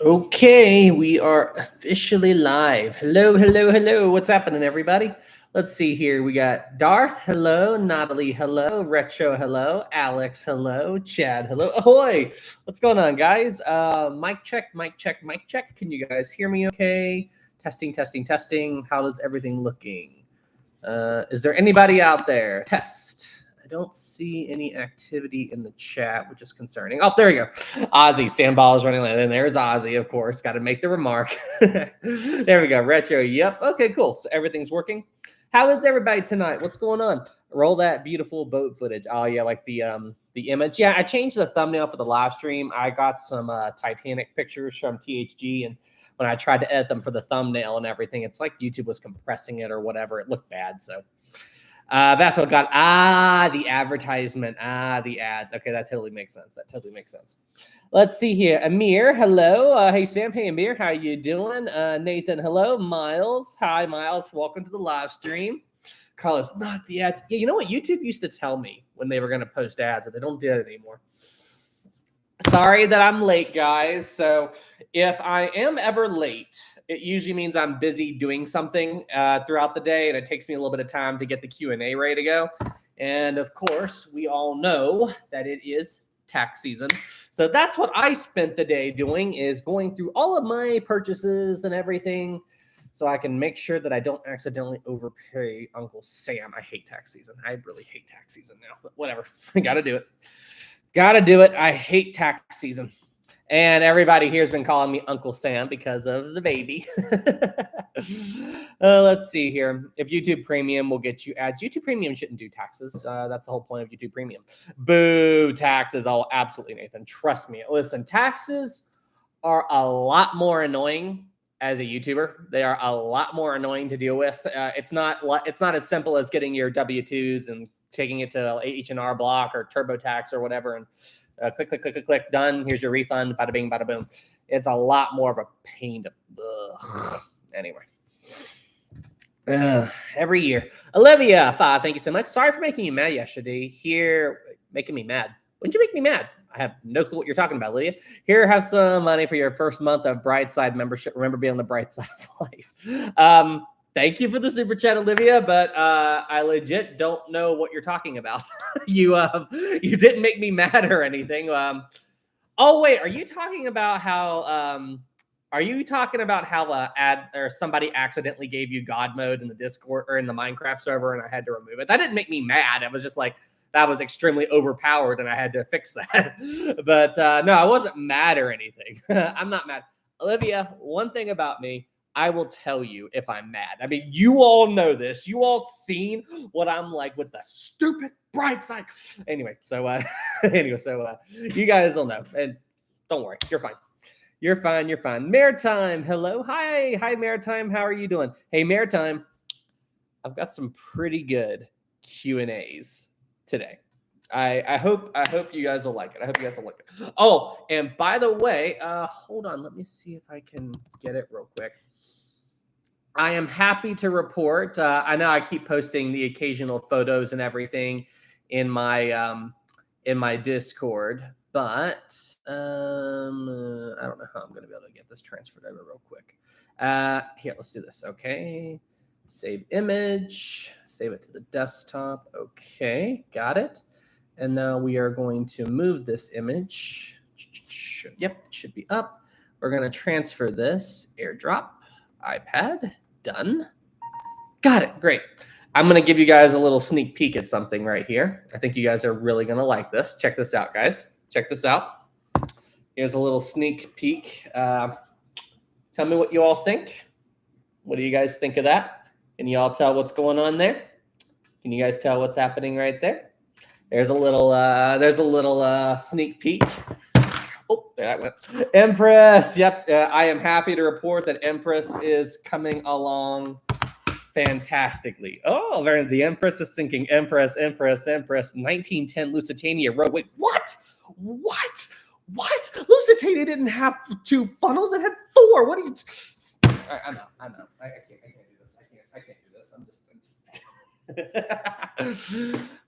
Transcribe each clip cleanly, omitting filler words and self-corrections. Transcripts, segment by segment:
Okay, we are officially live. Hello, hello, hello. What's happening, everybody? Let's see here. We got Darth, hello, Natalie, hello, Retro, hello, Alex, hello, Chad, hello. Ahoy! What's going on, guys? Mic check, mic check, mic check. Can you guys hear me okay? Testing, testing, testing. How is everything looking? Is there anybody out there? Test. I don't see any activity in the chat, which is concerning. Oh, there we go. Ozzy, Sandball is running late. And there's Ozzy, of course. Got to make the remark. There we go. Retro. Yep. Okay, cool. So everything's working. How is everybody tonight? What's going on? Roll that beautiful boat footage. Oh yeah, like the image. Yeah, I changed the thumbnail for the live stream. I got some Titanic pictures from THG, and when I tried to edit them for the thumbnail and everything, it's like YouTube was compressing it or whatever. It looked bad. So that's what got the advertisement. The ads. Okay, that totally makes sense. That totally makes sense. Let's see here. Amir, hello. Hey Sam. Hey Amir, how you doing? Nathan, hello. Miles, hi Miles. Welcome to the live stream. Carlos, not the ads. Yeah, you know what? YouTube used to tell me when they were going to post ads, but they don't do it anymore. Sorry that I'm late, guys. So if I am ever late, it usually means I'm busy doing something throughout the day, and it takes me a little bit of time to get the Q&A ready to go. And of course, we all know that it is tax season. So that's what I spent the day doing, is going through all of my purchases and everything so I can make sure that I don't accidentally overpay Uncle Sam. I hate tax season. I really hate tax season now, but whatever. I got to do it. Got to do it. I hate tax season. And everybody here has been calling me Uncle Sam because of the baby. Let's see here. If YouTube Premium will get you ads, YouTube Premium shouldn't do taxes. That's the whole point of YouTube Premium. Boo, taxes. Oh, absolutely, Nathan. Trust me. Listen, taxes are a lot more annoying as a YouTuber. They are a lot more annoying to deal with. It's not as simple as getting your W-2s and taking it to H&R Block or TurboTax or whatever, and click, click, click, click, click, done. Here's your refund. Bada bing, bada boom. It's a lot more of a pain to. Anyway. Every year. Olivia, thank you so much. Sorry for making you mad yesterday. Here, making me mad. When did you make me mad? I have no clue what you're talking about, Olivia. Here, have some money for your first month of Brightside membership. Remember, being on the bright side of life. Thank you for the super chat, Olivia, but I legit don't know what you're talking about. You didn't make me mad or anything. Oh wait, are you talking about how ad or somebody accidentally gave you God mode in the Discord or in the Minecraft server and I had to remove it? That didn't make me mad. It was just like that was extremely overpowered and I had to fix that. But no, I wasn't mad or anything. I'm not mad. Olivia, one thing about me, I will tell you if I'm mad. I mean, you all know this. You all seen what I'm like with the stupid bright side. Anyway, so you guys will know. And don't worry, you're fine. You're fine. You're fine. Maritime, hello. Hi, Maritime. How are you doing? Hey, Maritime. I've got some pretty good Q&As today. I hope you guys will like it. I hope you guys will like it. Oh, and by the way, hold on. Let me see if I can get it real quick. I am happy to report. I know I keep posting the occasional photos and everything in my Discord, but I don't know how I'm going to be able to get this transferred over real quick. Here, let's do this. Okay, save image, save it to the desktop. Okay, got it. And now we are going to move this image. Yep, it should be up. We're going to transfer this, AirDrop, iPad, done. Got it, great. I'm going to give you guys a little sneak peek at something right here. I think you guys are really going to like this. Check this out, guys. Check this out. Here's a little sneak peek. Tell me what you all think. What do you guys think of that? Can you all tell what's going on there? Can you guys tell what's happening right there? There's a little sneak peek. Oh, there that went. Empress. Yep. I am happy to report that Empress is coming along fantastically. Oh, the Empress is thinking Empress. 1910 Lusitania Road. Wait, what? Lusitania didn't have 2 funnels. It had 4. What are you? I know. I can't do this. I can't do this. I'm just.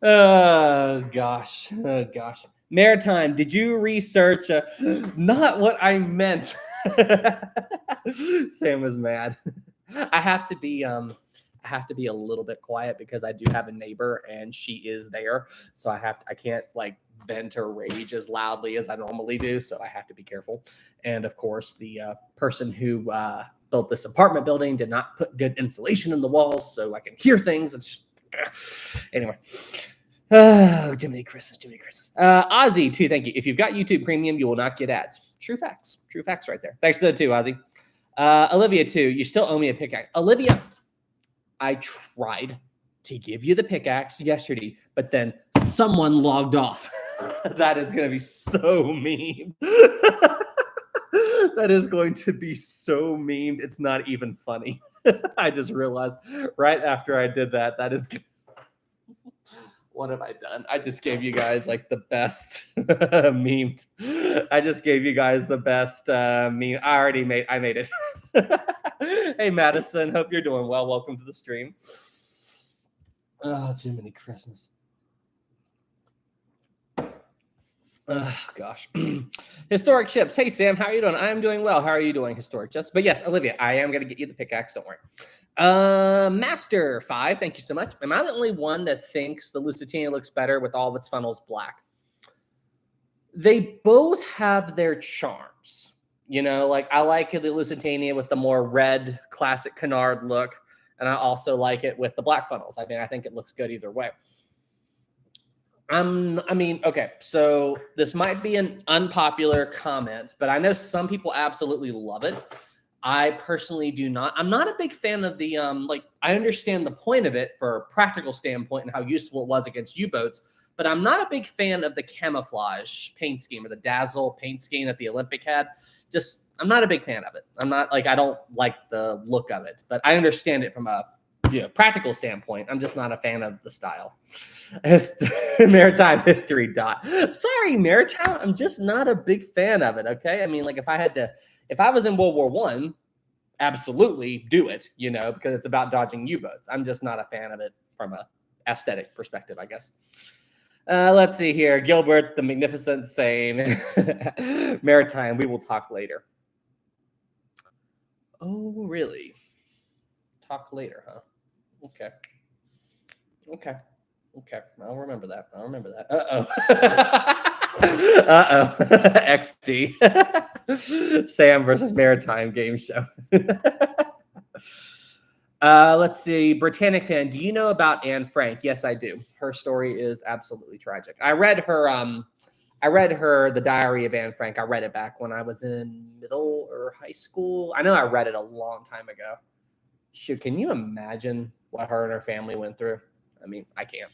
Oh gosh. Maritime, did you research? Not what I meant. Sam is mad. I have to be a little bit quiet because I do have a neighbor and she is there. So I can't like vent or rage as loudly as I normally do. So I have to be careful. And of course, the person who built this apartment building did not put good insulation in the walls, so I can hear things. It's just anyway. Oh, Jiminy Christmas, Jiminy Christmas. Ozzy, too, thank you. If you've got YouTube Premium, you will not get ads. True facts. True facts right there. Thanks to that, too, Ozzy. Olivia, too, you still owe me a pickaxe. Olivia, I tried to give you the pickaxe yesterday, but then someone logged off. That is going to be so mean. That is going to be so mean. It's not even funny. I just realized right after I did that, that is... What have I done? I just gave you guys like the best meme. I just gave you guys the best meme. I made it. Hey, Madison. Hope you're doing well. Welcome to the stream. Oh, Jiminy Christmas. Oh, gosh. Historic Chips. Hey, Sam. How are you doing? I'm doing well. How are you doing, Historic Chips? But yes, Olivia, I am going to get you the pickaxe. Don't worry. Master 5, thank you so much. Am I the only one that thinks the Lusitania looks better with all of its funnels black? They both have their charms. You know, like I like the Lusitania with the more red classic canard look, and I also like it with the black funnels. I think it looks good either way. Okay, so this might be an unpopular comment, but I know some people absolutely love it. I personally do not. I'm not a big fan of the I understand the point of it for a practical standpoint and how useful it was against U-boats, but I'm not a big fan of the camouflage paint scheme or the dazzle paint scheme that the Olympic had. I'm not a big fan of it. I don't like the look of it, but I understand it from a practical standpoint. I'm just not a fan of the style. Maritime history dot. Sorry, Maritime. I'm just not a big fan of it. Okay. I mean, like if I was in World War I, absolutely do it, because it's about dodging U-boats. I'm just not a fan of it from a aesthetic perspective, I guess. Let's see here. Gilbert, the Magnificent, saying, Maritime, we will talk later. Oh, really? Talk later, huh? Okay. I'll remember that. Uh-oh. XD. Sam versus Maritime game show. Let's see. Britannic fan, do you know about Anne Frank? Yes, I do. Her story is absolutely tragic. I read her The Diary of Anne Frank. I read it back when I was in middle or high school. I know I read it a long time ago. Shoot, can you imagine what her and her family went through? I mean, I can't.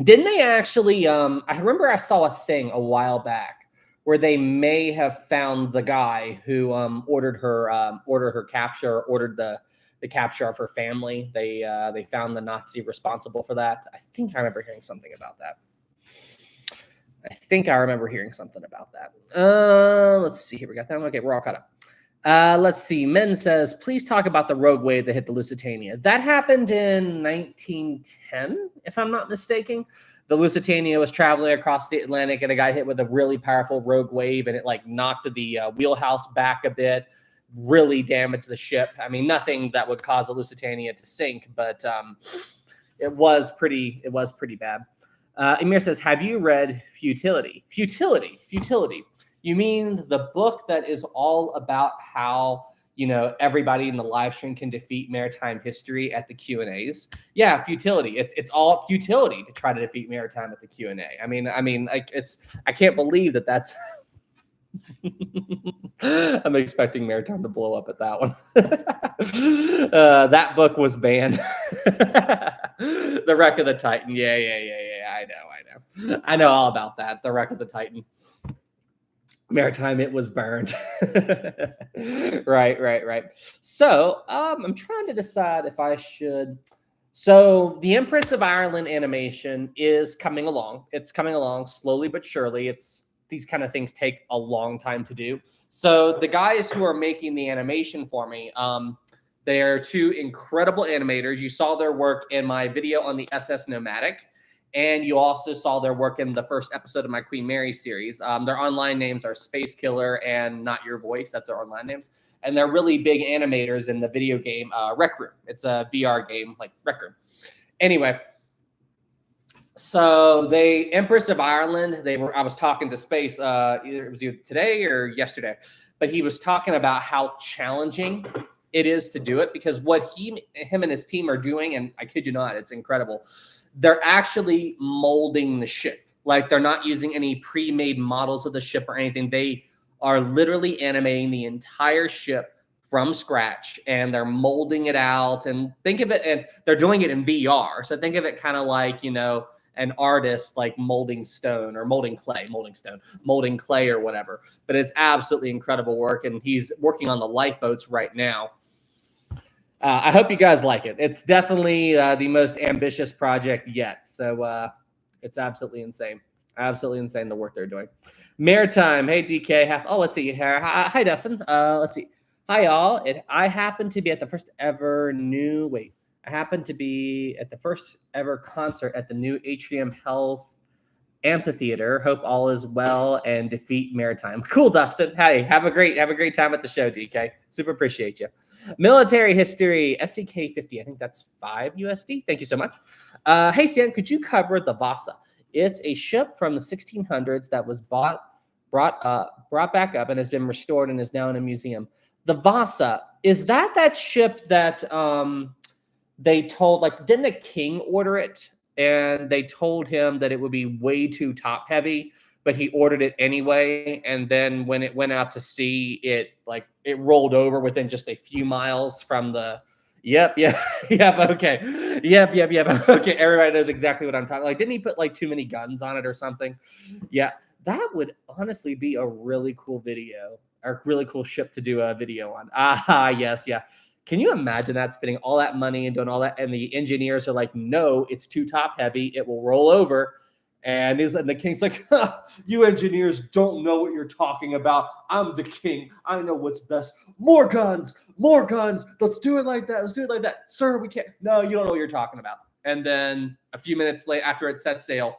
Didn't they actually, I remember I saw a thing a while back where they may have found the guy who ordered her capture, ordered the capture of her family. They found the Nazi responsible for that. I think I remember hearing something about that. Let's see here. We got that one. Okay, we're all caught up. Let's see. Men says, please talk about the rogue wave that hit the Lusitania. That happened in 1910, if I'm not mistaken. The Lusitania was traveling across the Atlantic and it got hit with a really powerful rogue wave, and it knocked the wheelhouse back a bit, really damaged the ship. I mean, nothing that would cause the Lusitania to sink, but it was pretty bad. Emir says, have you read Futility? Futility. You mean the book that is all about how, everybody in the live stream can defeat maritime history at the Q&As? Yeah, Futility. It's all futility to try to defeat maritime at the Q&A. I mean, I can't believe that's I'm expecting maritime to blow up at that one. That book was banned. The Wreck of the Titan. Yeah. I know all about that. The Wreck of the Titan. Maritime, it was burned. Right. So I'm trying to decide if I should. So the Empress of Ireland animation is coming along. It's coming along slowly but surely. These kind of things take a long time to do. So the guys who are making the animation for me, they're two incredible animators. You saw their work in my video on the SS Nomadic. And you also saw their work in the first episode of my Queen Mary series. Their online names are Space Killer and Not Your Voice. That's their online names. And they're really big animators in the video game Rec Room. It's a VR game like Rec Room. Anyway, so Empress of Ireland, I was talking to Space, either it was either today or yesterday, but he was talking about how challenging it is to do it, because what him and his team are doing, and I kid you not, it's incredible. They're actually molding the ship. Like, they're not using any pre-made models of the ship or anything. They are literally animating the entire ship from scratch, and they're molding it out. And think of it, and they're doing it in VR. So think of it kind of like, an artist like molding stone or molding clay or whatever. But it's absolutely incredible work. And he's working on the lifeboats right now. I hope you guys like it. It's definitely the most ambitious project yet. So it's absolutely insane. Absolutely insane, the work they're doing. Maritime. Hey, DK. Let's see here. Hi, Dustin. Let's see. Hi, y'all. I happened to be at the first ever concert at the new Atrium Health Amphitheater. Hope all is well and defeat Maritime. Cool, Dustin. Hey, have a great time at the show, DK. Super appreciate you. Military history, SCK 50. I think that's 5 USD. Thank you so much. Hey, Sam, could you cover the Vasa? It's a ship from the 1600s that was brought back up and has been restored and is now in a museum. The Vasa, is that ship that they told, like, didn't the king order it? And they told him that it would be way too top heavy, but he ordered it anyway. And then when it went out to sea, it rolled over within just a few miles from the. Yep. Okay. Yep. Okay. Everybody knows exactly what I'm talking. Like, didn't he put like too many guns on it or something? Yeah, that would honestly be a really cool video, or really cool ship to do a video on. Yes, yeah. Can you imagine that, spending all that money and doing all that, and the engineers are like, no, it's too top heavy, it will roll over. And the king's like, you engineers don't know what you're talking about. I'm the king. I know what's best. More guns. Let's do it like that. Sir, we can't. No, you don't know what you're talking about. And then a few minutes later, after it sets sail,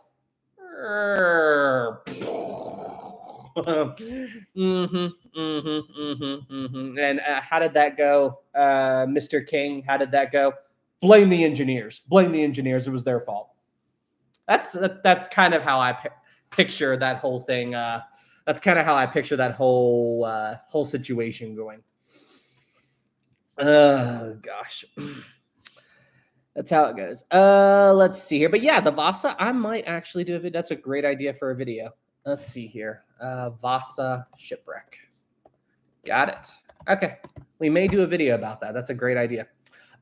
And how did that go, Mr. King? How did that go? Blame the engineers. It was their fault. That's kind of how I picture that whole thing. That's kind of how I picture that whole situation going. Oh gosh, that's how it goes. Let's see here. But yeah, the Vasa, I might actually do a video. That's a great idea for a video. Let's see here. Vasa shipwreck. Got it. Okay, we may do a video about that. That's a great idea.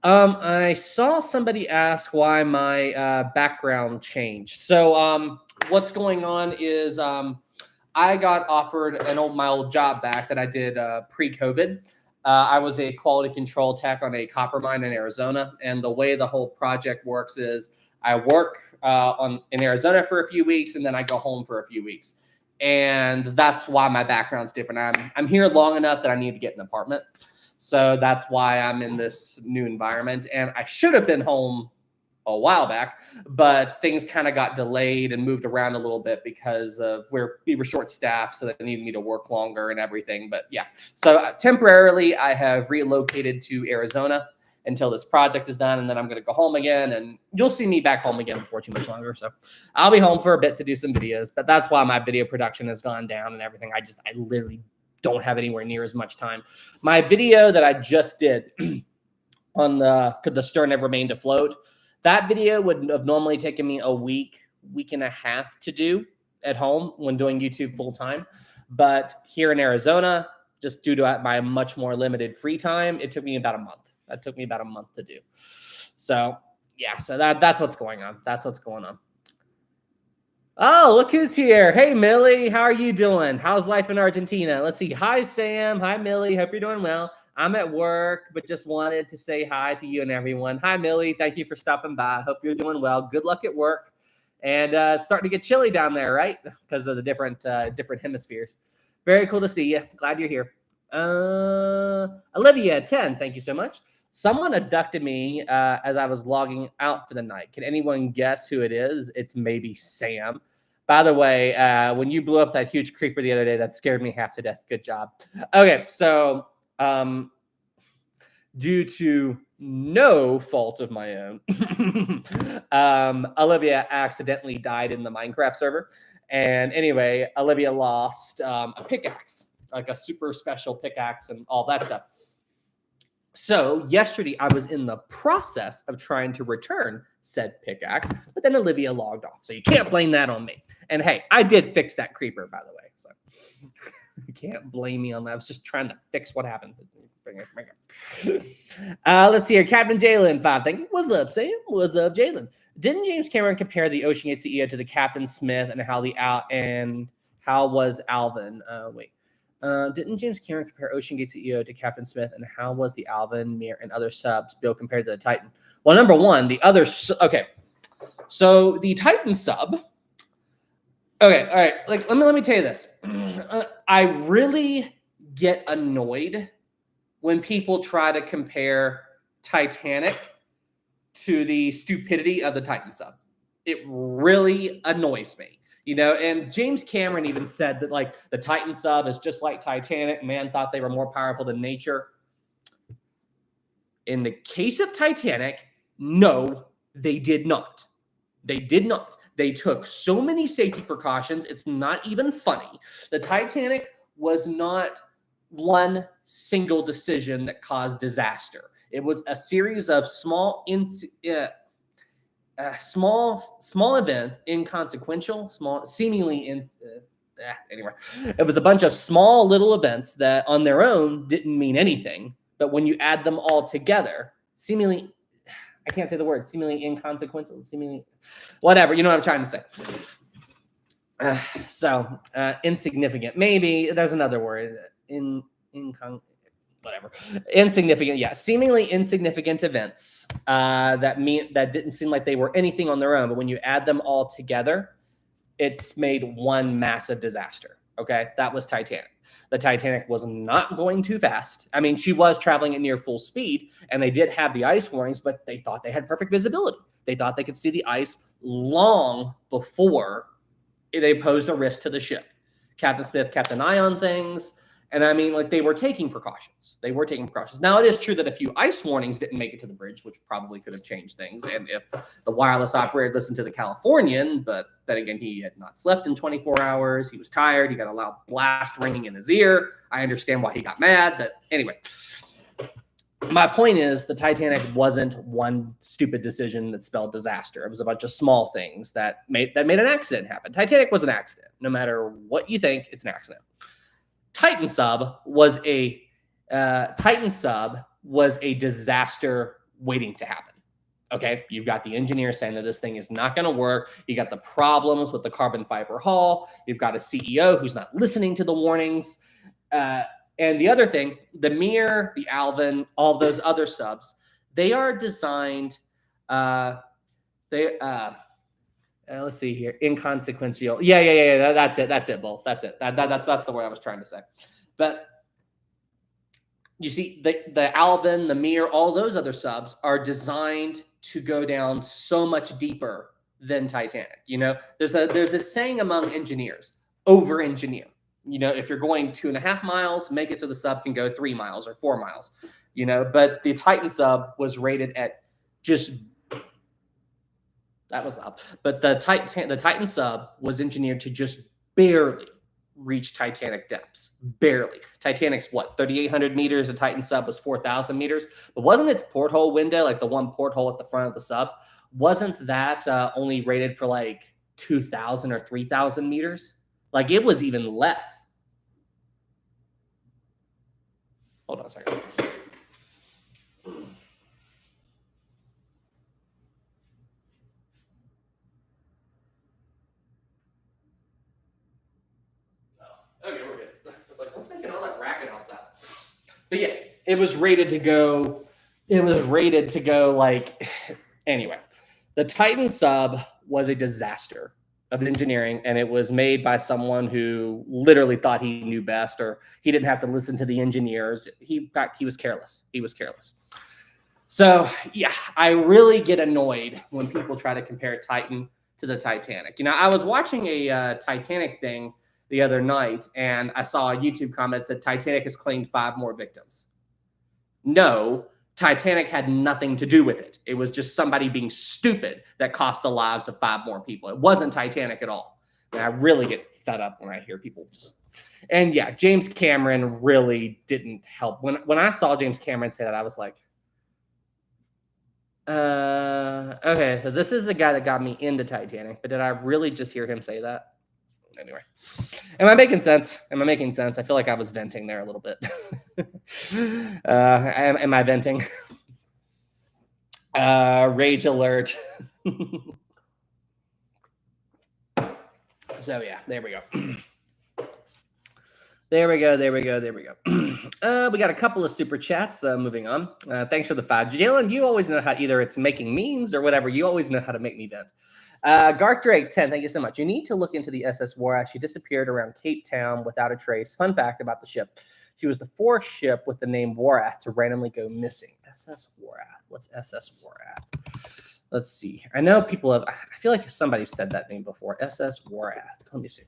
I saw somebody ask why my background changed. So what's going on is I got offered my old job back that I did pre-COVID. I was a quality control tech on a copper mine in Arizona. And the way the whole project works is I work in Arizona for a few weeks, and then I go home for a few weeks. And that's why my background's different. I'm here long enough that I need to get an apartment. So that's why I'm in this new environment. And I should have been home a while back, but things kind of got delayed and moved around a little bit because of we were short staffed, so they needed me to work longer and everything. But yeah, so temporarily I have relocated to Arizona until this project is done, and then I'm going to go home again, and you'll see me back home again before too much longer. So I'll be home for a bit to do some videos, but that's why my video production has gone down and everything. I literally don't have anywhere near as much time. My video that I just did on could the stern ever remain afloat, that video would have normally taken me a week and a half to do at home when doing YouTube full time. But here in Arizona, just due to my much more limited free time, it took me about a month. That took me about a month to do. So yeah, so that's what's going on. That's what's going on. Oh, look who's here. Hey, Millie, how are you doing? How's life in Argentina? Let's see. Hi, Sam. Hi, Millie. Hope you're doing well. I'm at work, but just wanted to say hi to you and everyone. Hi, Millie. Thank you for stopping by. Hope you're doing well. Good luck at work. And it's starting to get chilly down there, right? Because of the different hemispheres. Very cool to see you. Glad you're here. Olivia, 10. Thank you so much. Someone abducted me as I was logging out for the night. Can anyone guess who it is? It's maybe Sam. By the way, when you blew up that huge creeper the other day, that scared me half to death. Good job. Okay, so due to no fault of my own, Olivia accidentally died in the Minecraft server. And anyway, Olivia lost a pickaxe, like a super special pickaxe and all that stuff. So yesterday, I was in the process of trying to return said pickaxe, but then Olivia logged off. So you can't blame that on me. And hey, I did fix that creeper, by the way. So you can't blame me on that. I was just trying to fix what happened. Let's see here. Captain Jalen 5. Thank you. What's up, Sam? What's up, Jalen? Didn't James Cameron compare the Ocean Gate CEO to the Captain Smith and how was Alvin? Didn't James Cameron compare Ocean Gate CEO to Captain Smith, and how was the Alvin, Mir, and other subs built compared to the Titan? Well, number one, okay. So the Titan sub. Okay, all right. Like, let me tell you this. I really get annoyed when people try to compare Titanic to the stupidity of the Titan sub. It really annoys me. You know, and James Cameron even said that, like, the Titan sub is just like Titanic. Man thought they were more powerful than nature. In the case of Titanic, no, they did not. They did not. They took so many safety precautions. It's not even funny. The Titanic was not one single decision that caused disaster. It was a series of small events, inconsequential, anyway, it was a bunch of small little events that on their own didn't mean anything, but when you add them all together, seemingly inconsequential, whatever, you know what I'm trying to say. Insignificant, maybe there's another word, insignificant, yeah, seemingly insignificant events that didn't seem like they were anything on their own, but when you add them all together, it's made one massive disaster. Okay, that was Titanic. The Titanic was not going too fast. I mean, she was traveling at near full speed, and they did have the ice warnings, but they thought they had perfect visibility. They thought they could see the ice long before they posed a risk to the ship. Captain Smith kept an eye on things. And I mean, like, they were taking precautions. Now, it is true that a few ice warnings didn't make it to the bridge, which probably could have changed things. And if the wireless operator listened to the Californian, but then again, he had not slept in 24 hours. He was tired. He got a loud blast ringing in his ear. I understand why he got mad. But anyway, my point is the Titanic wasn't one stupid decision that spelled disaster. It was a bunch of small things that made an accident happen. Titanic was an accident. No matter what you think, it's an accident. Titan sub was a disaster waiting to happen. Okay, you've got the engineer saying that this thing is not going to work. You got the problems with the carbon fiber hull. You've got a CEO who's not listening to the warnings. And the other thing, the Mir, the Alvin, all those other subs, they are designed. Let's see here. Inconsequential. Yeah. That's it, Bull. That's it. That's the word I was trying to say. But you see, the Alvin, the Mir, all those other subs are designed to go down so much deeper than Titanic. You know, there's a saying among engineers: over-engineer. You know, if you're going 2.5 miles, make it so the sub can go 3 miles or 4 miles. You know, but the Titan sub was rated at just. That was loud. But the Titan sub was engineered to just barely reach Titanic depths. Barely. Titanic's what, 3,800 meters? The Titan sub was 4,000 meters. But wasn't its porthole window, like the one porthole at the front of the sub, wasn't that only rated for like 2,000 or 3,000 meters? Like, it was even less. Hold on a second. Okay, we're good. It's like, what's making all that racket outside? But yeah, it was rated to go like, anyway. The Titan sub was a disaster of engineering, and it was made by someone who literally thought he knew best, or he didn't have to listen to the engineers. In fact, he was careless. So yeah, I really get annoyed when people try to compare Titan to the Titanic. I was watching a Titanic thing the other night, and I saw a YouTube comment that said Titanic has claimed 5 more victims. No, Titanic had nothing to do with it. It was just somebody being stupid that cost the lives of 5 more people. It wasn't Titanic at all. And I really get fed up when I hear people just. And yeah, James Cameron really didn't help. When I saw James Cameron say that, I was like, okay, so this is the guy that got me into Titanic, but did I really just hear him say that? Anyway, am I making sense? I feel like I was venting there a little bit. Am I venting? Rage alert. So yeah, there we go. There we go. We got a couple of super chats. Moving on. Thanks for the 5. Jalen, you always know how, either it's making memes or whatever, you always know how to make me vent. Garth Drake 10, thank you so much. You need to look into the SS Warath. She disappeared around Cape Town without a trace. Fun fact about the ship: she was the 4th ship with the name Warath to randomly go missing. SS Warath. What's SS Warath? Let's see. I know people have. I feel like somebody said that name before. SS Warath. Let me see.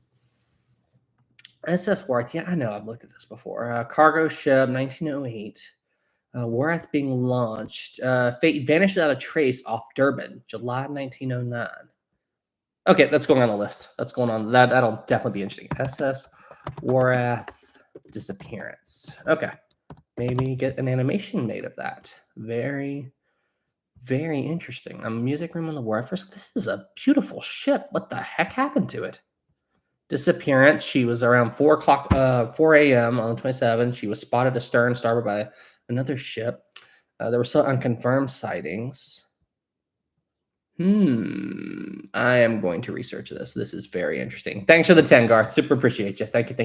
SS Warath. Yeah, I know. I've looked at this before. Cargo ship, 1908. Warath being launched. Fate vanished without a trace off Durban, July 1909. Okay, that's going on the list. That's going on. That'll definitely be interesting. SS Warath disappearance. Okay, maybe get an animation made of that. Very, very interesting. A music room on the Warath. This is a beautiful ship. What the heck happened to it? Disappearance. She was around 4 a.m. on the 27th. She was spotted astern, starboard by another ship. There were still unconfirmed sightings. I am going to research this. This is very interesting. Thanks for the 10, Garth. Super appreciate you. Thank you.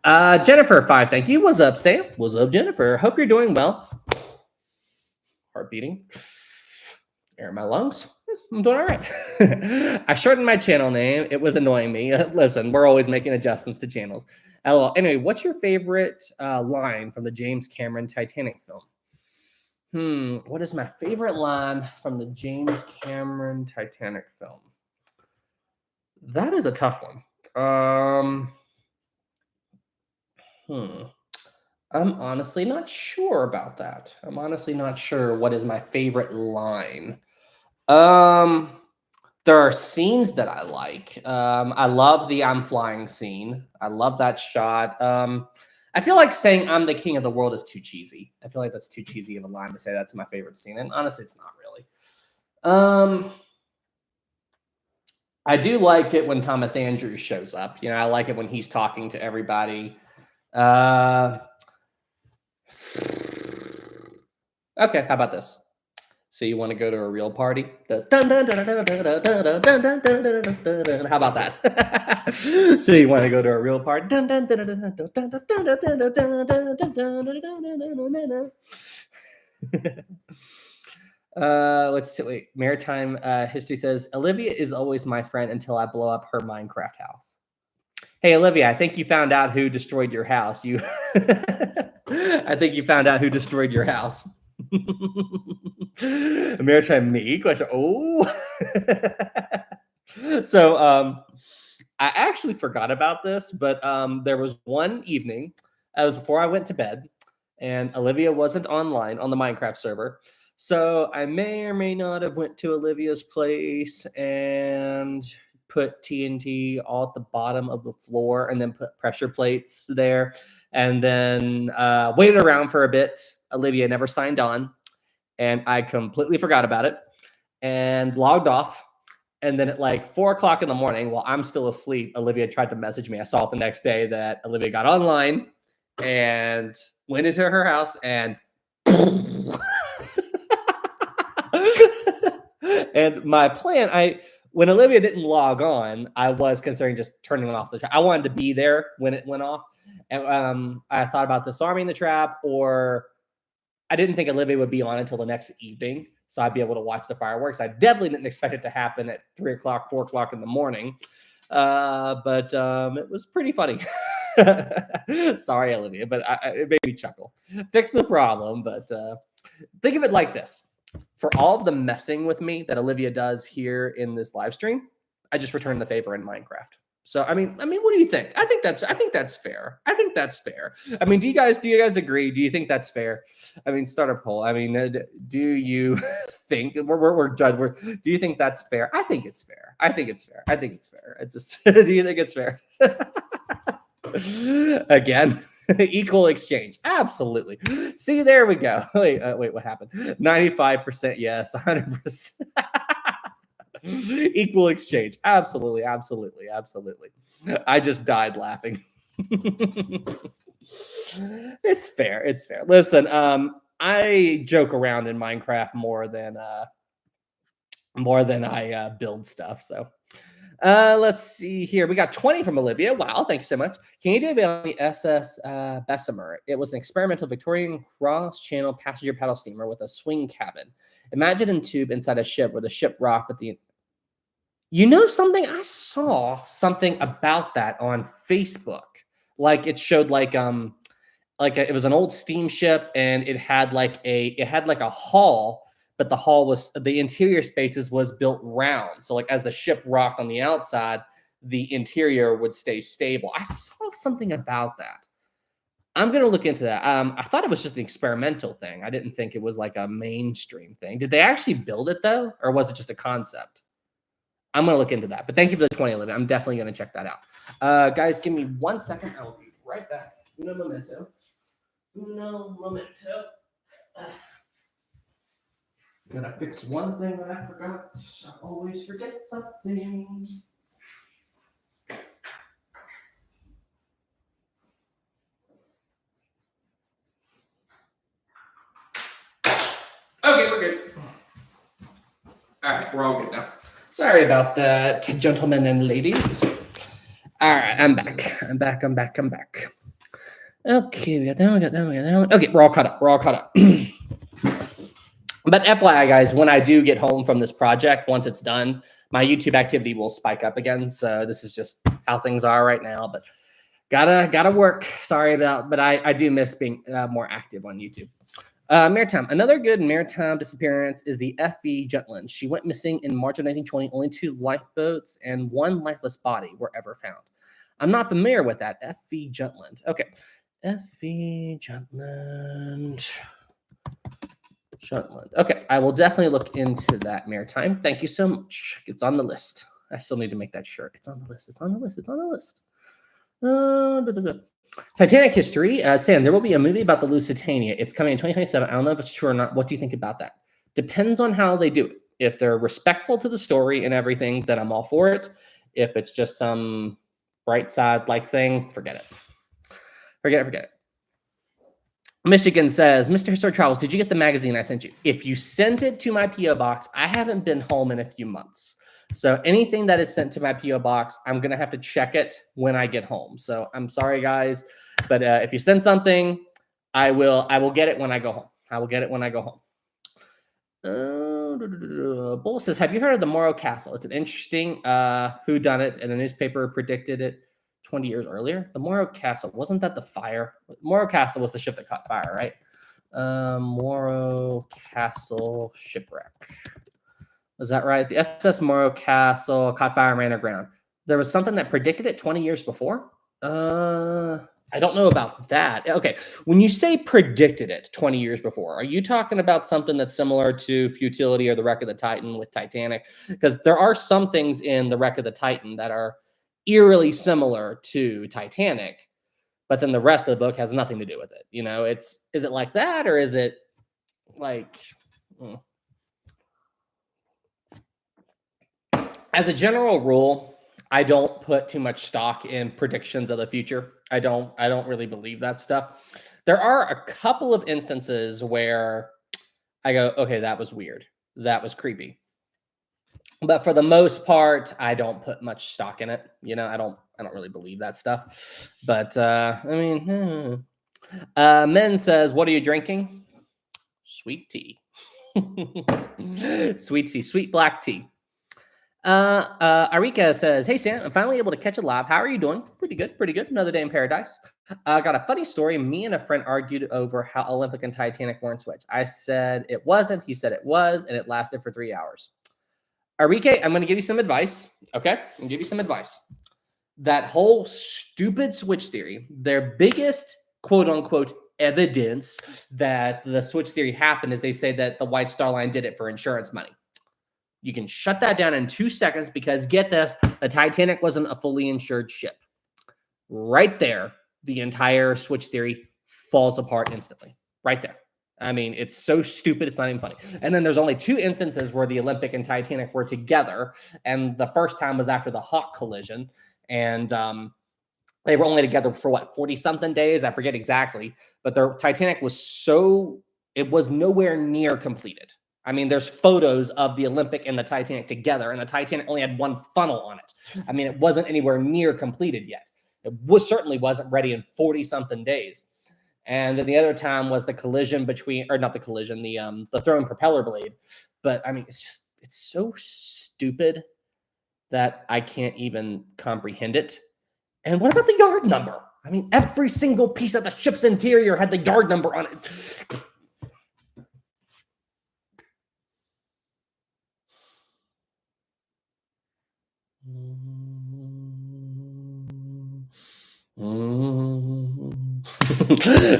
Jennifer 5, thank you. What's up, Sam? What's up, Jennifer? Hope you're doing well. Heart beating. Air in my lungs. I'm doing all right. I shortened my channel name. It was annoying me. Listen, we're always making adjustments to channels. LOL. Anyway, what's your favorite line from the James Cameron Titanic film? What is my favorite line from the James Cameron Titanic film? That is a tough one. I'm honestly not sure about that. I'm honestly not sure what is my favorite line. There are scenes that I like. I love the I'm flying scene. I love that shot. I feel like saying I'm the king of the world is too cheesy. I feel like that's too cheesy of a line to say that's my favorite scene. And honestly, it's not really. I do like it when Thomas Andrews shows up. I like it when he's talking to everybody. Okay, how about this? So you want to go to a real party? How about that? So you want to go to a real party? Let's see. Wait, Maritime History says Olivia is always my friend until I blow up her Minecraft house. Hey, Olivia, I think you found out who destroyed your house. I think you found out who destroyed your house. Maritime me question. Oh. So I actually forgot about this, but there was one evening, it was before I went to bed, and Olivia wasn't online on the Minecraft server. So I may or may not have went to Olivia's place and put TNT all at the bottom of the floor and then put pressure plates there, and then waited around for a bit. Olivia never signed on, and I completely forgot about it and logged off. And then at like 4 o'clock in the morning, while I'm still asleep, Olivia tried to message me. I saw it the next day that Olivia got online and went into her house and and my plan, when Olivia didn't log on, I was considering just turning off the trap. I wanted to be there when it went off. And I thought about disarming the trap, or I didn't think Olivia would be on until the next evening, so I'd be able to watch the fireworks. I definitely didn't expect it to happen at 3 o'clock, 4 o'clock in the morning. But it was pretty funny. Sorry, Olivia, but it made me chuckle. Fix the problem, but Think of it like this. For all of the messing with me that Olivia does here in this live stream, I just return the favor in Minecraft. So I mean, what do you think? I think that's fair. I think that's fair. I mean, do you guys agree? Do you think that's fair? I mean, start a poll. I mean, do you think do you think that's fair? I think it's fair. I think it's fair. I think it's fair. I just do you think it's fair? Again, equal exchange. Absolutely. See, there we go. Wait, what happened? 95% yes, 100%. Equal exchange. Absolutely. I just died laughing. It's fair. Listen, I joke around in Minecraft more than I build stuff. So let's see here. We got 20 from Olivia. Wow, thank you so much. Can you do about the SS Bessemer? It was an experimental Victorian cross-channel passenger paddle steamer with a swing cabin. Imagine a tube inside a ship where the ship rocked, but you know something? I saw something about that on Facebook. Like it showed it was an old steamship and it had like a hall, but the interior spaces was built round. So like as the ship rocked on the outside, the interior would stay stable. I saw something about that. I'm gonna look into that. I thought it was just an experimental thing. I didn't think it was like a mainstream thing. Did they actually build it though, or was it just a concept? I'm going to look into that. But thank you for the 20, Olivia. I'm definitely going to check that out. Guys, give me 1 second. I will be right back. Uno momento. I'm going to fix one thing that I forgot. I always forget something. Okay, we're good. All right, we're all good now. Sorry about that, gentlemen and ladies. All right, I'm back. Okay, we got that one. Okay, we're all caught up. But FYI, guys, when I do get home from this project, once it's done, my YouTube activity will spike up again. So this is just how things are right now. But gotta work. Sorry about, but I do miss being more active on YouTube. Maritime. Another good maritime disappearance is the F.V. Jutland. She went missing in March of 1920. Only 2 lifeboats and 1 lifeless body were ever found. I'm not familiar with that. F.V. Jutland. Okay. F.V. Jutland. Okay. I will definitely look into that, Maritime. Thank you so much. It's on the list. I still need to make that shirt. It's on the list. Titanic history. Sam, there will be a movie about the Lusitania. It's coming in 2027. I don't know if it's true or not. What do you think about that? Depends on how they do it. If they're respectful to the story and everything, then I'm all for it. If it's just some bright side like thing, forget it. Forget it. Michigan says, Mr. Historic Travels, did you get the magazine I sent you? If you sent it to my P.O. box, I haven't been home in a few months. So anything that is sent to my P.O. box, I'm going to have to check it when I get home. So I'm sorry, guys. But if you send something, I will get it when I go home. Bull says, have you heard of the Morro Castle? It's an interesting whodunit, and the newspaper predicted it 20 years earlier. The Morro Castle, wasn't that the fire? Morro Castle was the ship that caught fire, right? Morro Castle shipwreck. Was that right? The SS Morro Castle caught fire and ran aground. There was something that predicted it 20 years before? I don't know about that. Okay, when you say predicted it 20 years before, are you talking about something that's similar to Futility or the Wreck of the Titan with Titanic? Because there are some things in the Wreck of the Titan that are eerily similar to Titanic, but then the rest of the book has nothing to do with it. You know, is it like that, or is it like... As a general rule, I don't put too much stock in predictions of the future. I don't really believe that stuff. There are a couple of instances where I go, okay, that was weird. That was creepy. But for the most part, I don't put much stock in it. You know, I don't really believe that stuff. But I mean, Men says, what are you drinking? Sweet tea. Sweet tea, sweet black tea. Arika says, "Hey Sam, I'm finally able to catch it live. How are you doing? Pretty good, pretty good. Another day in paradise. I got a funny story. Me and a friend argued over how Olympic and Titanic weren't switched. I said it wasn't. He said it was, and it lasted for 3 hours. Arike, I'm going to give you some advice. Okay, I'm going to give you some advice. That whole stupid switch theory, their biggest quote unquote evidence that the switch theory happened is they say that the White Star Line did it for insurance money. You can shut that down in 2 seconds because get this, the Titanic wasn't a fully insured ship. Right there, the entire switch theory falls apart instantly. Right there. I mean, it's so stupid, it's not even funny. And then there's only 2 instances where the Olympic and Titanic were together. And the first time was after the Hawk collision. And they were only together for what, 40 something days? I forget exactly. But the Titanic was it was nowhere near completed. I mean, there's photos of the Olympic and the Titanic together, and the Titanic only had 1 funnel on it. I mean, it wasn't anywhere near completed yet. It certainly wasn't ready in 40 something days. And then the other time was the collision between, or not the collision, the thrown propeller blade. But I mean, it's so stupid that I can't even comprehend it. And what about the yard number? I mean, every single piece of the ship's interior had the yard number on it. Just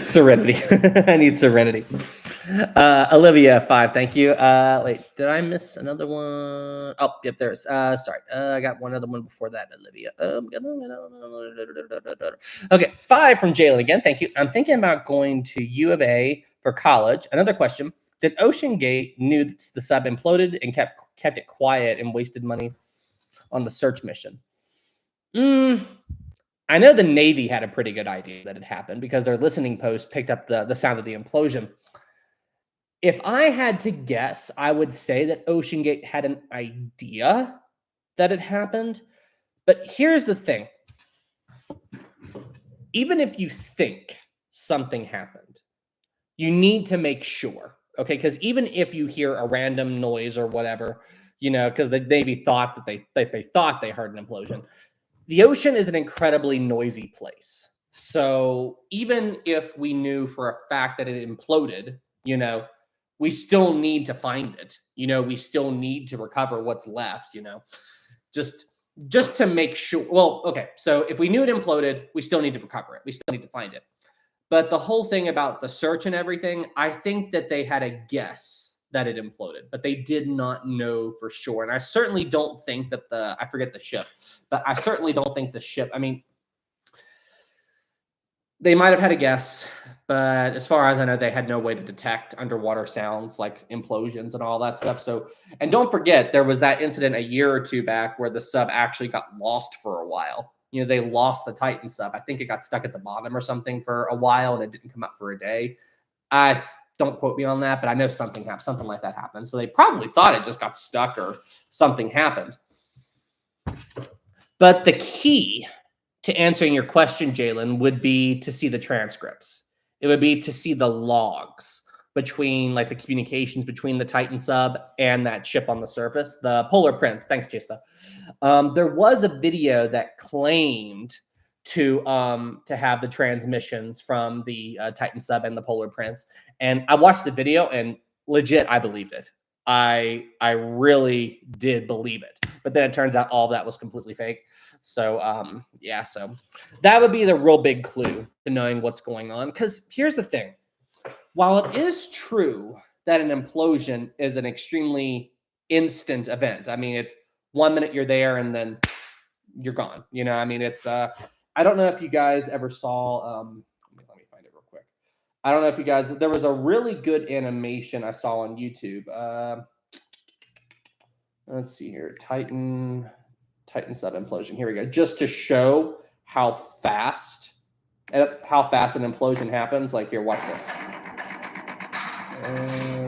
Serenity. I need serenity. Olivia 5, thank you. Wait, did I miss another one? Oh, yep, there's sorry. I got one other one before that, Olivia. Okay, 5 from Jalen again. Thank you. I'm thinking about going to U of A for college. Another question. Did Ocean Gate knew the sub imploded and kept it quiet and wasted money on the search mission? I know the Navy had a pretty good idea that it happened because their listening post picked up the sound of the implosion. If I had to guess, I would say that Ocean Gate had an idea that it happened. But here's the thing. Even if you think something happened, you need to make sure, okay? Because even if you hear a random noise or whatever, because the Navy thought that they thought they heard an implosion. The ocean is an incredibly noisy place. So even if we knew for a fact that it imploded, we still need to find it. We still need to recover what's left, just to make sure. Well, okay. So if we knew it imploded, we still need to recover it. We still need to find it. But the whole thing about the search and everything, I think that they had a guess that it imploded, but they did not know for sure. And I certainly don't think that I forget the ship, but I certainly don't think the ship, I mean, they might have had a guess, but as far as I know, they had no way to detect underwater sounds like implosions and all that stuff. So, and don't forget, there was that incident a year or 2 back where the sub actually got lost for a while. They lost the Titan sub. I think it got stuck at the bottom or something for a while and it didn't come up for a day. Don't quote me on that, but I know something happened, something like that happened. So they probably thought it just got stuck or something happened. But the key to answering your question, Jalen, would be to see the transcripts. It would be to see the logs between like the communications between the Titan sub and that ship on the surface, the Polar Prince. Thanks, Chista. There was a video that claimed to have the transmissions from the Titan sub and the Polar Prince. And I watched the video and legit, I believed it. I really did believe it. But then it turns out all of that was completely fake. So yeah, so that would be the real big clue to knowing what's going on. Because here's the thing. While it is true that an implosion is an extremely instant event, I mean, it's 1 minute you're there and then you're gone. I mean, it's I don't know if you guys ever saw let me find it real quick. I don't know if you guys, there was a really good animation I saw on YouTube. Let's see here. Titan sub implosion. Here we go. Just to show how fast an implosion happens. Like here, watch this.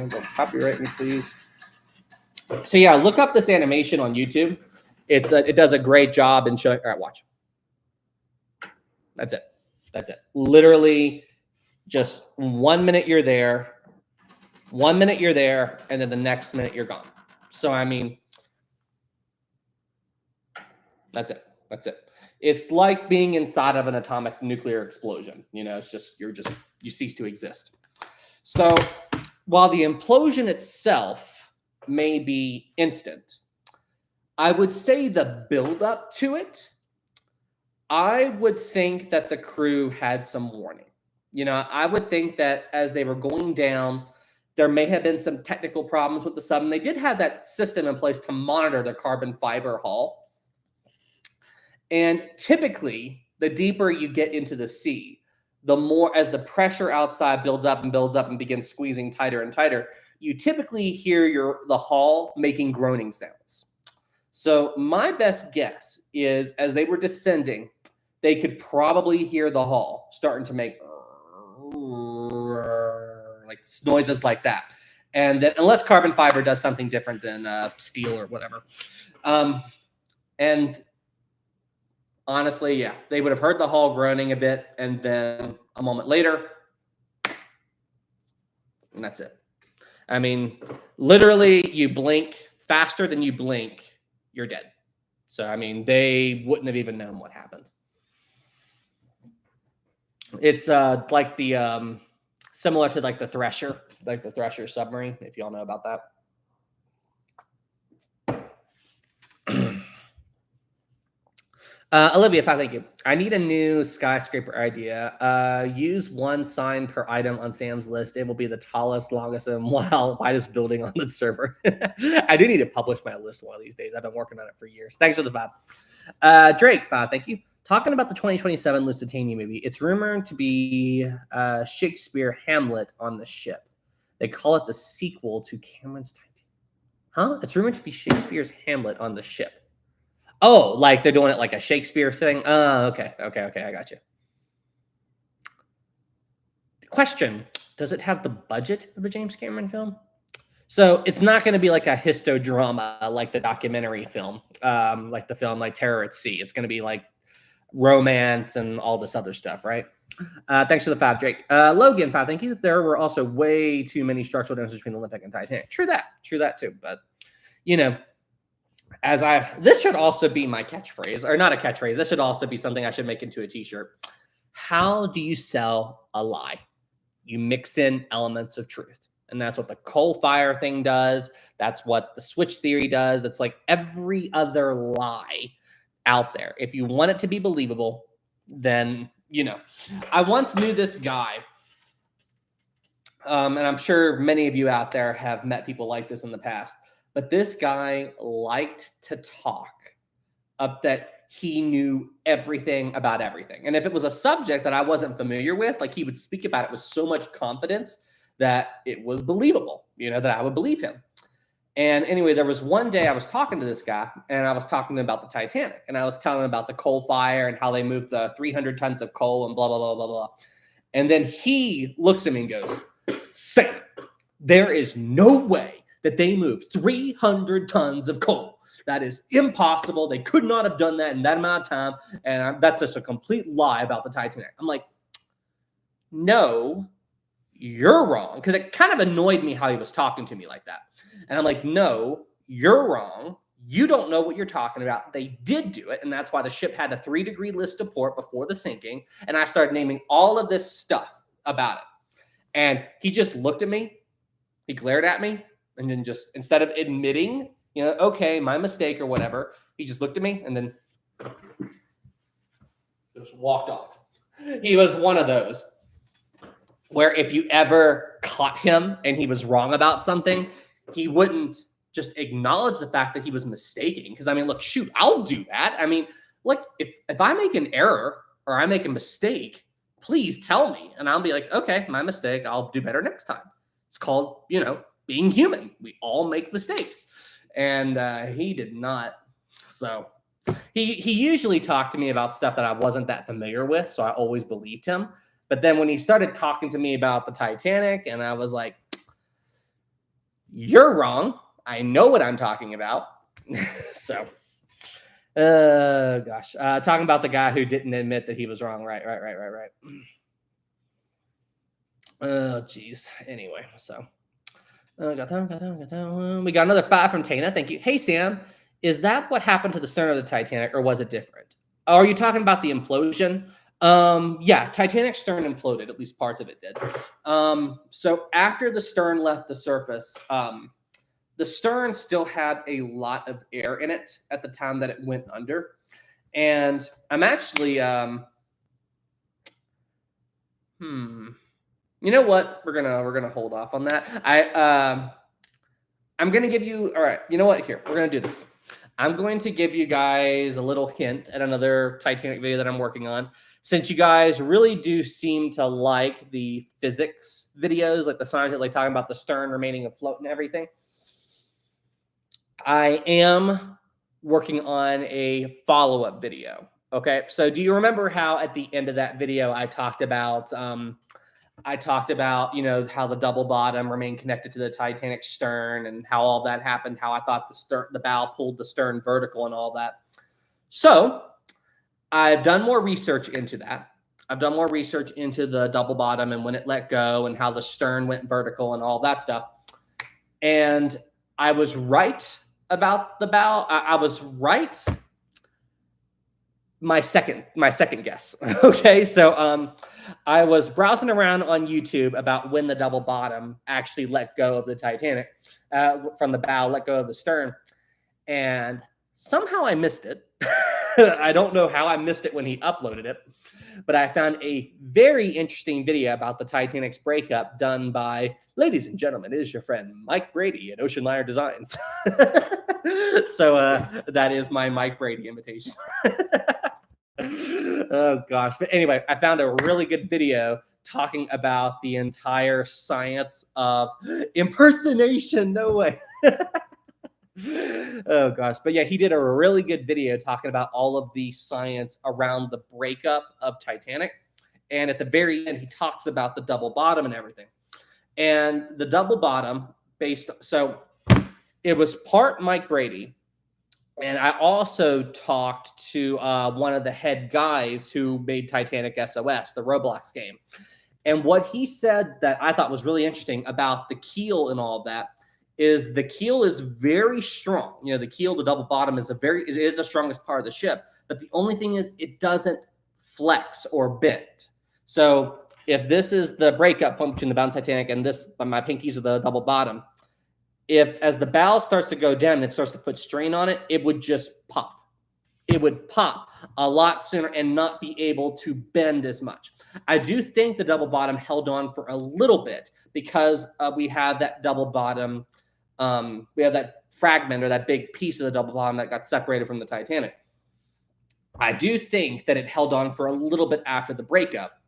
Don't copyright me, please. So yeah, look up this animation on YouTube. It does a great job in showing. All right, watch. That's it. Literally, just 1 minute you're there, 1 minute you're there, and then the next minute you're gone. So I mean, That's it. That's it. It's like being inside of an atomic nuclear explosion. It's just you cease to exist. So while the implosion itself may be instant, I would say the buildup to it, I would think that the crew had some warning. I would think that as they were going down, there may have been some technical problems with the sub. And they did have that system in place to monitor the carbon fiber hull. And typically, the deeper you get into the sea, the more as the pressure outside builds up and begins squeezing tighter and tighter, you typically hear the hull making groaning sounds. So my best guess is as they were descending, they could probably hear the hull starting to make like noises like that. And then unless carbon fiber does something different than steel or whatever. And honestly, yeah, they would have heard the hull groaning a bit, and then a moment later, and that's it. I mean, literally, you blink faster than you blink, you're dead. So, I mean, they wouldn't have even known what happened. It's like the similar to like the Thresher submarine, if y'all know about that. Olivia, thank you. I need a new skyscraper idea. Use one sign per item on Sam's list. It will be the tallest, longest, and widest building on the server. I do need to publish my list one of these days. I've been working on it for years. Thanks for the vibe. Drake, thank you. Talking about the 2027 Lusitania movie, it's rumored to be Shakespeare Hamlet on the ship. They call it the sequel to Cameron's Titanic. Huh? It's rumored to be Shakespeare's Hamlet on the ship. Oh, like they're doing it like a Shakespeare thing? Oh, okay. I got you. Question, does it have the budget of the James Cameron film? So it's not going to be like a histodrama like the documentary film, like the film like Terror at Sea. It's going to be like romance and all this other stuff, right? Thanks for the $5, Drake. Logan, thank you. There were also way too many structural differences between the Olympic and Titanic. True that too. But, this should also be my catchphrase, or not a catchphrase. This should also be something I should make into a t-shirt. How do you sell a lie? You mix in elements of truth. And that's what the coal fire thing does. That's what the switch theory does. It's like every other lie out there. If you want it to be believable, then, I once knew this guy, and I'm sure many of you out there have met people like this in the past, but this guy liked to talk up that he knew everything about everything. And if it was a subject that I wasn't familiar with, like he would speak about it with so much confidence that it was believable, that I would believe him. And anyway, there was one day I was talking to this guy and I was talking to him about the Titanic and I was telling him about the coal fire and how they moved the 300 tons of coal and blah, blah, blah, blah, blah. And then he looks at me and goes, Sam, there is no way that they moved 300 tons of coal. That is impossible. They could not have done that in that amount of time. And that's just a complete lie about the Titanic. I'm like, no, you're wrong. Because it kind of annoyed me how he was talking to me like that. And I'm like, no, you're wrong. You don't know what you're talking about. They did do it. And that's why the ship had a 3-degree list to port before the sinking. And I started naming all of this stuff about it. And he just looked at me. He glared at me. And then just, instead of admitting, okay, my mistake or whatever, he just looked at me and then just walked off. He was one of those where if you ever caught him and he was wrong about something, he wouldn't just acknowledge the fact that he was mistaking. Because, I mean, look, shoot, I'll do that. I mean, look, if I make an error or I make a mistake, please tell me. And I'll be like, okay, my mistake. I'll do better next time. It's called, being human. We all make mistakes. And he did not. So he usually talked to me about stuff that I wasn't that familiar with. So I always believed him. But then when he started talking to me about the Titanic, and I was like, you're wrong. I know what I'm talking about. So, gosh. Talking about the guy who didn't admit that he was wrong. Right. Oh, geez. Anyway, so. We got another 5 from Tana. Thank you. Hey, Sam. Is that what happened to the stern of the Titanic, or was it different? Are you talking about the implosion? Yeah, Titanic stern imploded. At least parts of it did. So after the stern left the surface, the stern still had a lot of air in it at the time that it went under. And I'm actually, you know what? We're gonna hold off on that. I'm gonna give you. All right. You know what? Here, we're gonna do this. I'm going to give you guys a little hint at another Titanic video that I'm working on. Since you guys really do seem to like the physics videos, like the science, like talking about the stern remaining afloat and everything, I am working on a follow-up video. Okay, so do you remember how at the end of that video I talked about you know, how the double bottom remained connected to the Titanic stern and how all that happened, how I thought the bow pulled the stern vertical and all that. So I've done more research into that. I've done more research into the double bottom and when it let go and how the stern went vertical and all that stuff. And I was right about the bow. I was right. My second guess. Okay, so I was browsing around on YouTube about when the double bottom actually let go of the Titanic from the bow, let go of the stern, and somehow I missed it. I don't know how I missed it when he uploaded it, but I found a very interesting video about the Titanic's breakup done by, ladies and gentlemen, it is your friend Mike Brady at Ocean Liner Designs. So that is my Mike Brady imitation. Oh gosh. But anyway, I found a really good video talking about the entire science of impersonation. No way. Oh gosh. But yeah, he did a really good video talking about all of the science around the breakup of Titanic. And at the very end, he talks about the double bottom and everything. And the double bottom so it was part Mike Brady. And I also talked to one of the head guys who made Titanic SOS, the Roblox game. And what he said that I thought was really interesting about the keel and all that is the keel is very strong. You know, the keel, the double bottom is the strongest part of the ship. But the only thing is it doesn't flex or bend. So if this is the breakup point between the bow and Titanic and this, my pinkies are the double bottom, if as the bow starts to go down and it starts to put strain on it, it would just pop. It would pop a lot sooner and not be able to bend as much. I do think the double bottom held on for a little bit because we have that double bottom. We have that fragment or that big piece of the double bottom that got separated from the Titanic. I do think that it held on for a little bit after the breakup,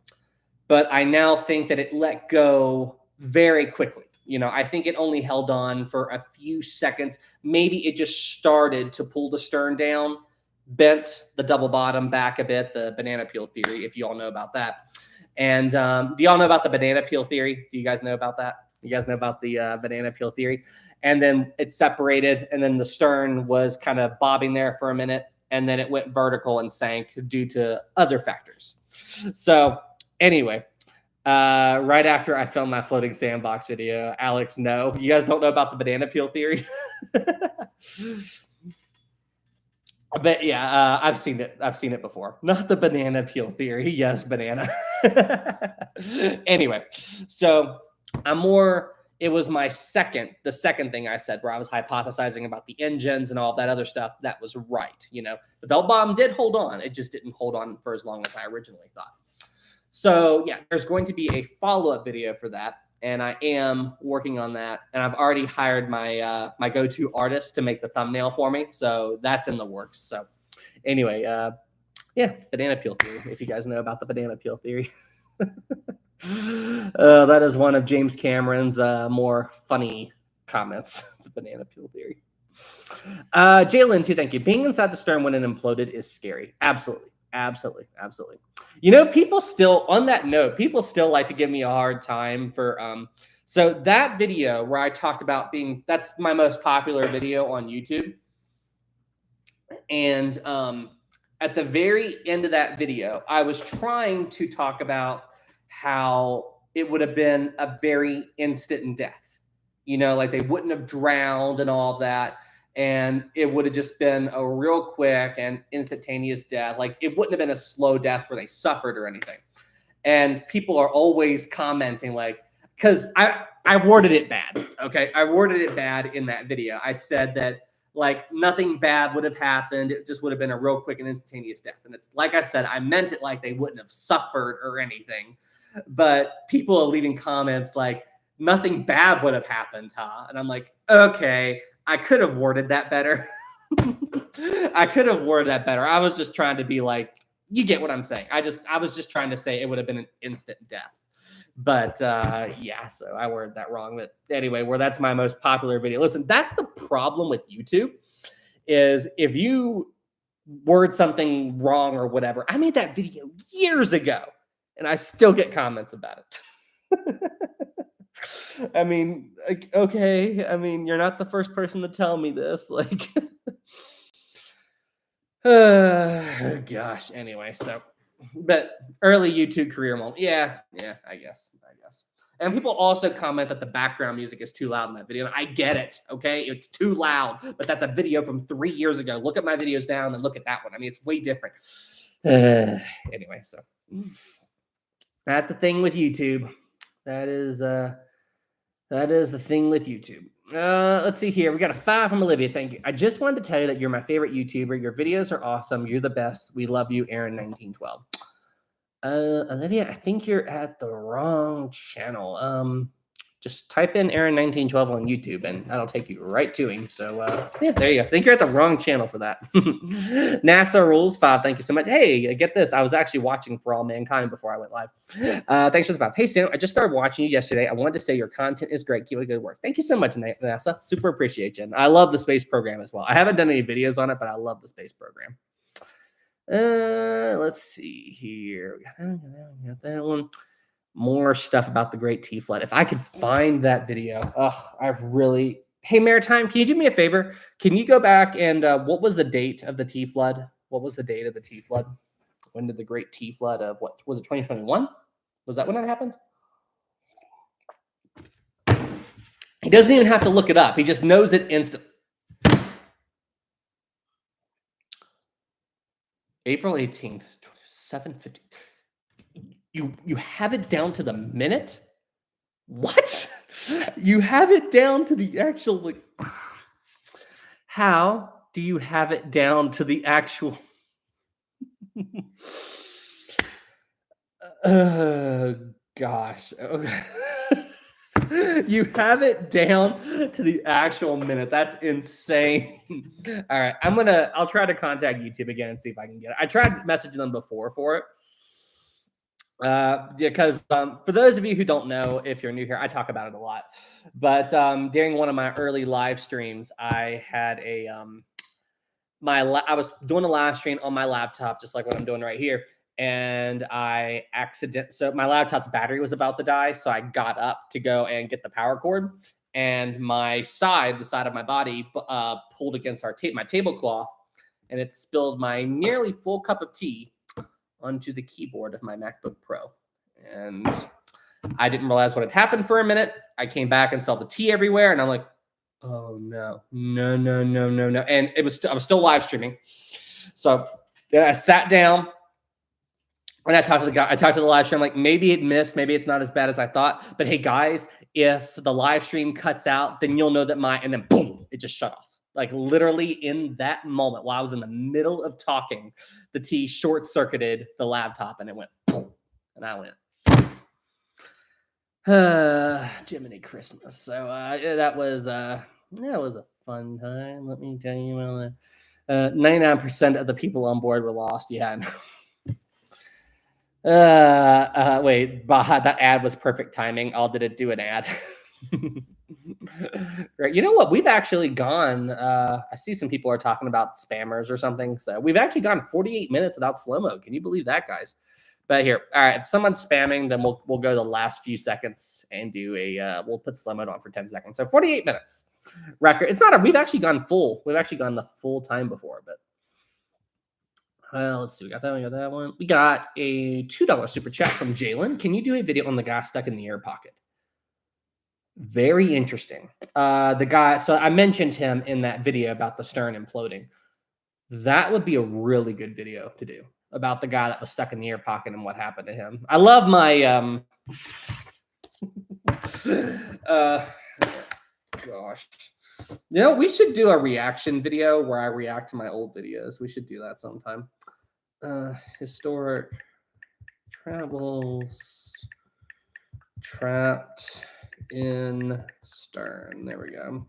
but I now think that it let go very quickly. You know, I think it only held on for a few seconds. Maybe it just started to pull the stern down, bent the double bottom back a bit, the banana peel theory, if you all know about that. And do y'all know about the banana peel theory? Do you guys know about that? You guys know about the banana peel theory? And then it separated, and then the stern was kind of bobbing there for a minute, and then it went vertical and sank due to other factors. So anyway, right after I filmed my floating sandbox video, Alex, no, you guys don't know about the banana peel theory. But yeah, I've seen it. I've seen it before. Not the banana peel theory. Yes, banana. Anyway, so it was the second thing I said where I was hypothesizing about the engines and all that other stuff. That was right. You know, the double bottom did hold on. It just didn't hold on for as long as I originally thought. So yeah, there's going to be a follow-up video for that, and I am working on that. And I've already hired my my go-to artist to make the thumbnail for me, so that's in the works. So anyway, yeah, banana peel theory. If you guys know about the banana peel theory, that is one of James Cameron's more funny comments. The banana peel theory. Jalen, too. Thank you. Being inside the stern when it imploded is scary. Absolutely. Absolutely. Absolutely. You know, people still like to give me a hard time for, so that video where I talked about that's my most popular video on YouTube. And, at the very end of that video, I was trying to talk about how it would have been a very instant death, you know, like they wouldn't have drowned and all of that. and it would have just been a real quick and instantaneous death. Like it wouldn't have been a slow death where they suffered or anything. And people are always commenting like, because I worded it bad. Okay, I worded it bad in that video. I said that like nothing bad would have happened. It just would have been a real quick and instantaneous death. And it's like I said, I meant it like they wouldn't have suffered or anything. But people are leaving comments like nothing bad would have happened, huh? And I'm like, okay, I could have worded that better. I could have worded that better. I was just trying to be like, you get what I'm saying. I was just trying to say it would have been an instant death. But yeah, so I worded that wrong. But anyway, that's my most popular video. Listen, that's the problem with YouTube is if you word something wrong or whatever. I made that video years ago and I still get comments about it. I mean, okay. I mean, you're not the first person to tell me this. Like, gosh. Anyway, so, but early YouTube career moment. Yeah, I guess. And people also comment that the background music is too loud in that video. And I get it. Okay, it's too loud, but that's a video from 3 years ago. Look at my videos now and look at that one. I mean, it's way different. Anyway, so that's the thing with YouTube. That is the thing with YouTube. Let's see here. We got a 5 from Olivia. Thank you. I just wanted to tell you that you're my favorite YouTuber. Your videos are awesome. You're the best. We love you, Aaron1912. Olivia, I think you're at the wrong channel. Just type in Aaron1912 on YouTube and that'll take you right to him. So yeah, there you go. I think you're at the wrong channel for that. NASA Rules 5. Thank you so much. Hey, get this. I was actually watching For All Mankind before I went live. Thanks for the 5. Hey, Sam, I just started watching you yesterday. I wanted to say your content is great. Keep up the good work. Thank you so much, NASA. Super appreciate you. And I love the space program as well. I haven't done any videos on it, but I love the space program. Let's see here. We got that one. More stuff about the Great Tea Flood. If I could find that video, I really. Hey, Maritime, can you do me a favor? Can you go back and what was the date of the tea flood? What was the date of the tea flood? When did the Great Tea Flood of what was it? 2021? Was that when that happened? He doesn't even have to look it up. He just knows it instantly. April 18th, 7:50. You have it down to the minute? What? You have it down to the actual like how do you have it down to the actual gosh. Okay. You have it down to the actual minute. That's insane. All right. I'll try to contact YouTube again and see if I can get it. I tried messaging them before for it. Because for those of you who don't know, if you're new here, I talk about it a lot. But during one of my early live streams, I had a I was doing a live stream on my laptop, just like what I'm doing right here. And so my laptop's battery was about to die. So I got up to go and get the power cord. And the side of my body pulled against my tablecloth. And it spilled my nearly full cup of tea onto the keyboard of my MacBook Pro. And I didn't realize what had happened for a minute. I came back and saw the tea everywhere. And I'm like, oh, no. And I was still live streaming. So then I sat down. And I talked to the guy. I talked to the live stream. Like maybe it missed. Maybe it's not as bad as I thought. But hey, guys, if the live stream cuts out, then you'll know that and then boom, it just shut off. Like literally in that moment, while I was in the middle of talking, the tea short-circuited the laptop and it went boom, and I went, Jiminy Christmas. So that was a fun time. Let me tell you, 99% of the people on board were lost. Yeah. Wait, that ad was perfect timing. Did it do an ad? Right. You know what? We've actually gone. I see some people are talking about spammers or something. So we've actually gone 48 minutes without slow-mo. Can you believe that, guys? But here, all right. If someone's spamming, then we'll go the last few seconds and do we'll put slow-mo on for 10 seconds. So 48 minutes record. It's not we've actually gone full. We've actually gone the full time before, but. Let's see. We got that one. We got a $2 super chat from Jalen. Can you do a video on the guy stuck in the air pocket? Very interesting. The guy, so I mentioned him in that video about the stern imploding. That would be a really good video to do about the guy that was stuck in the air pocket and what happened to him. I love my gosh. You know, we should do a reaction video where I react to my old videos. We should do that sometime. Historic travels trapped in stern. There we go.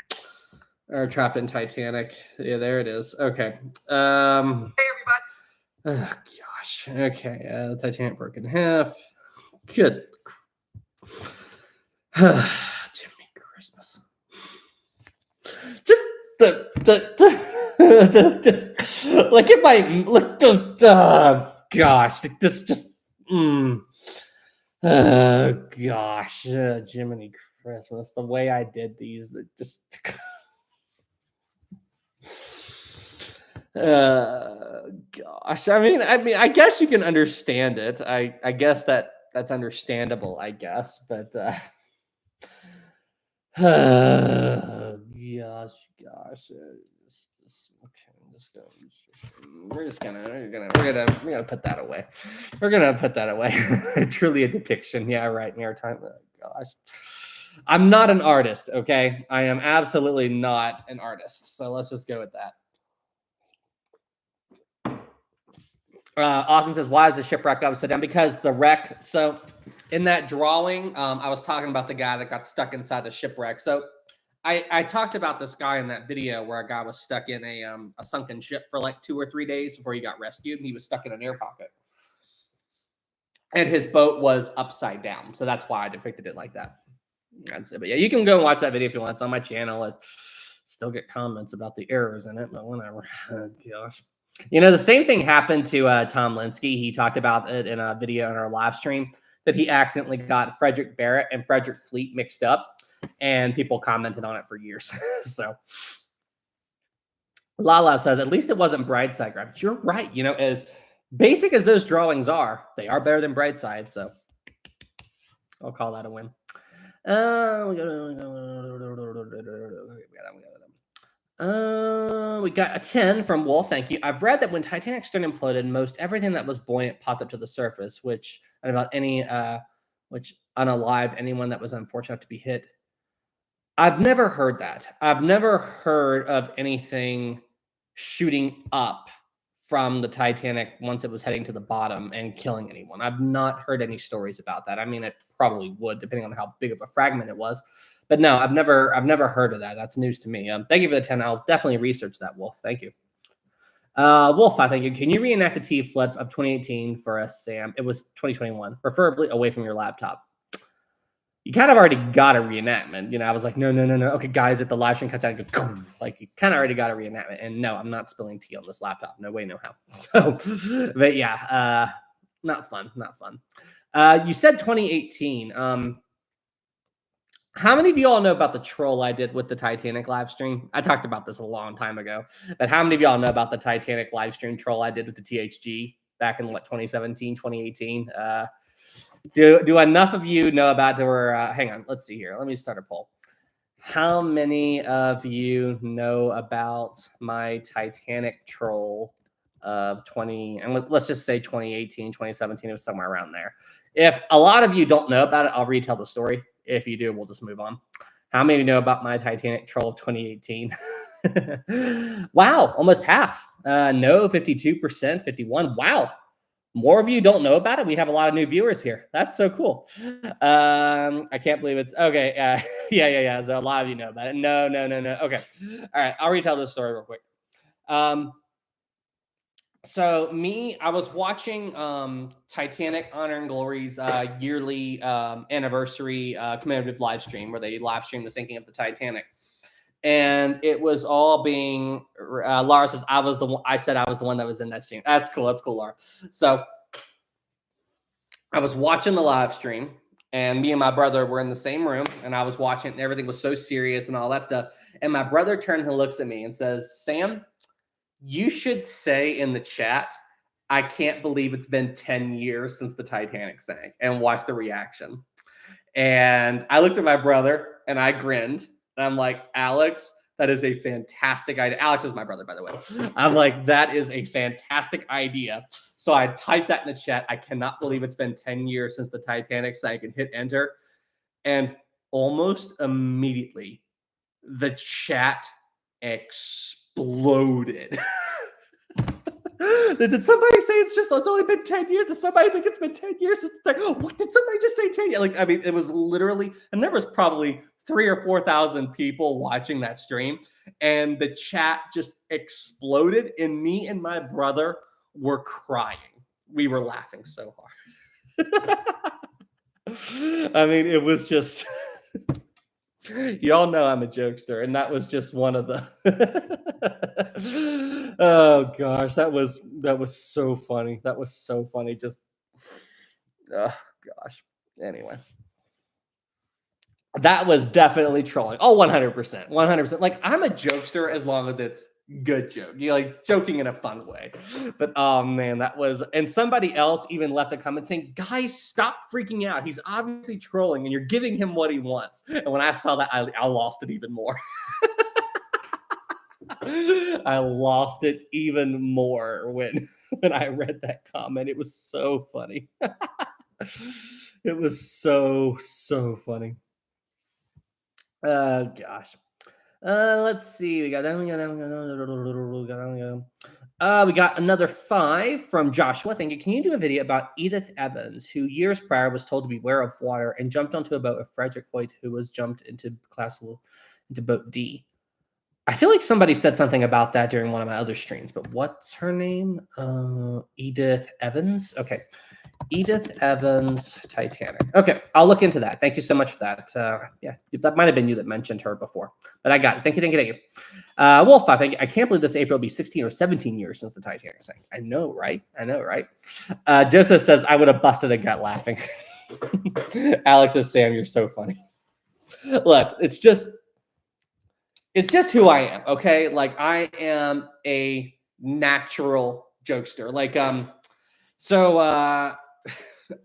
Or trapped in Titanic. Yeah, there it is. Okay. Hey everybody. Oh gosh. Okay. The Titanic broke in half. Good. Jimmy Christmas. Just just like it might look. Gosh. This just. Oh gosh. Jiminy Christmas. The way I did these, just. Gosh. I mean, I guess you can understand it. I guess that's understandable, I guess, but gosh. We're gonna put that away. We're gonna put that away. Truly a depiction. Yeah, right. Mirror time. Oh, gosh. I'm not an artist, okay? I am absolutely not an artist. So let's just go with that. Austin says, why is the shipwreck upside down? Because the wreck. So in that drawing, I was talking about the guy that got stuck inside the shipwreck. So I talked about this guy in that video where a guy was stuck in a sunken ship for like 2 or 3 days before he got rescued. And he was stuck in an air pocket. And his boat was upside down. So that's why I depicted it like that. But yeah, you can go and watch that video if you want. It's on my channel. I still get comments about the errors in it, but whatever. Oh, gosh. You know, the same thing happened to Tom Linsky. He talked about it in a video in our live stream that he accidentally got Frederick Barrett and Frederick Fleet mixed up, and people commented on it for years. So Lala says, at least it wasn't Brightside graphics. You're right. You know, as basic as those drawings are, they are better than Brightside. So I'll call that a win. We got a 10 from Wolf. Thank you. I've read that when Titanic stern imploded, most everything that was buoyant popped up to the surface, which unalived anyone that was unfortunate to be hit. I've never heard that. I've never heard of anything shooting up from the Titanic once it was heading to the bottom and killing anyone. I've not heard any stories about that. I mean, it probably would, depending on how big of a fragment it was. But no, I've never heard of that. That's news to me. Thank you for the 10. I'll definitely research that, Wolf. Thank you. Wolf, I thank you. Can you reenact the T flood of 2018 for us, Sam? It was 2021, preferably away from your laptop. You kind of already got a reenactment. You know, I was like, no. Okay, guys, if the live stream cuts out, go, like you kind of already got a reenactment. And no, I'm not spilling tea on this laptop. No way, no how. So, but yeah, not fun. You said 2018. How many of you all know about the troll I did with the Titanic live stream? I talked about this a long time ago, but how many of y'all know about the Titanic live stream troll I did with the THG back in 2017, 2018? Do enough of you know about hang on, let's see here. Let me start a poll. How many of you know about my Titanic troll of 20, and let's just say 2018, 2017, it was somewhere around there. If a lot of you don't know about it, I'll retell the story. If you do, we'll just move on. How many of you know about my Titanic troll of 2018? Wow, almost half. No, 52%, 51. Wow. More of you don't know about it. We have a lot of new viewers here. That's so cool. I can't believe it's okay. Yeah. So a lot of you know about it. No. Okay. All right. I'll retell this story real quick. So I was watching Titanic Honor and Glory's yearly anniversary commemorative live stream where they live stream the sinking of the Titanic. And it was all being Laura says I said I was the one that was in that stream. That's cool, Laura. So I was watching the live stream, and me and my brother were in the same room, and I was watching, and everything was so serious and all that stuff. And my brother turns and looks at me and says, Sam, you should say in the chat, I can't believe it's been 10 years since the Titanic sank, and watch the reaction. And I looked at my brother, and I grinned. And I'm like, Alex, that is a fantastic idea. Alex is my brother, by the way. I'm like, that is a fantastic idea. So I typed that in the chat. I cannot believe it's been 10 years since the Titanic, so I can hit enter. And almost immediately, the chat exploded. Did somebody say it's only been 10 years? Does somebody think it's been 10 years since the time? What did somebody just say 10 years? Like, I mean, it was literally, and there was probably 3,000 or 4,000 people watching that stream, and the chat just exploded, and me and my brother were crying. We were laughing so hard. I mean, it was just y'all know I'm a jokester, and that was just one of the oh gosh, that was so funny. That was so funny. Just oh gosh. Anyway. That was definitely trolling. Oh, 100%. 100%. Like, I'm a jokester as long as it's good joke. You like joking in a fun way. But oh man, that was, and somebody else even left a comment saying, guys, stop freaking out. He's obviously trolling and you're giving him what he wants. And when I saw that, I lost it even more. I lost it even more when I read that comment. It was so funny. It was so funny. Gosh. Let's see. We got another 5 from Joshua. Thank you. Can you do a video about Edith Evans, who years prior was told to beware of water and jumped onto a boat with Frederick Hoyt, who was jumped into boat D? I feel like somebody said something about that during one of my other streams, but what's her name? Edith Evans. Okay. Edith Evans, Titanic. Okay, I'll look into that. Thank you so much for that. Yeah, that might have been you that mentioned her before, but I got it. Thank you. Wolf, I can't believe this April will be 16 or 17 years since the Titanic sank. I know, right? Joseph says, I would have busted a gut laughing. Alex says, Sam, you're so funny. Look, it's just who I am, okay? Like, I am a natural jokester. Like,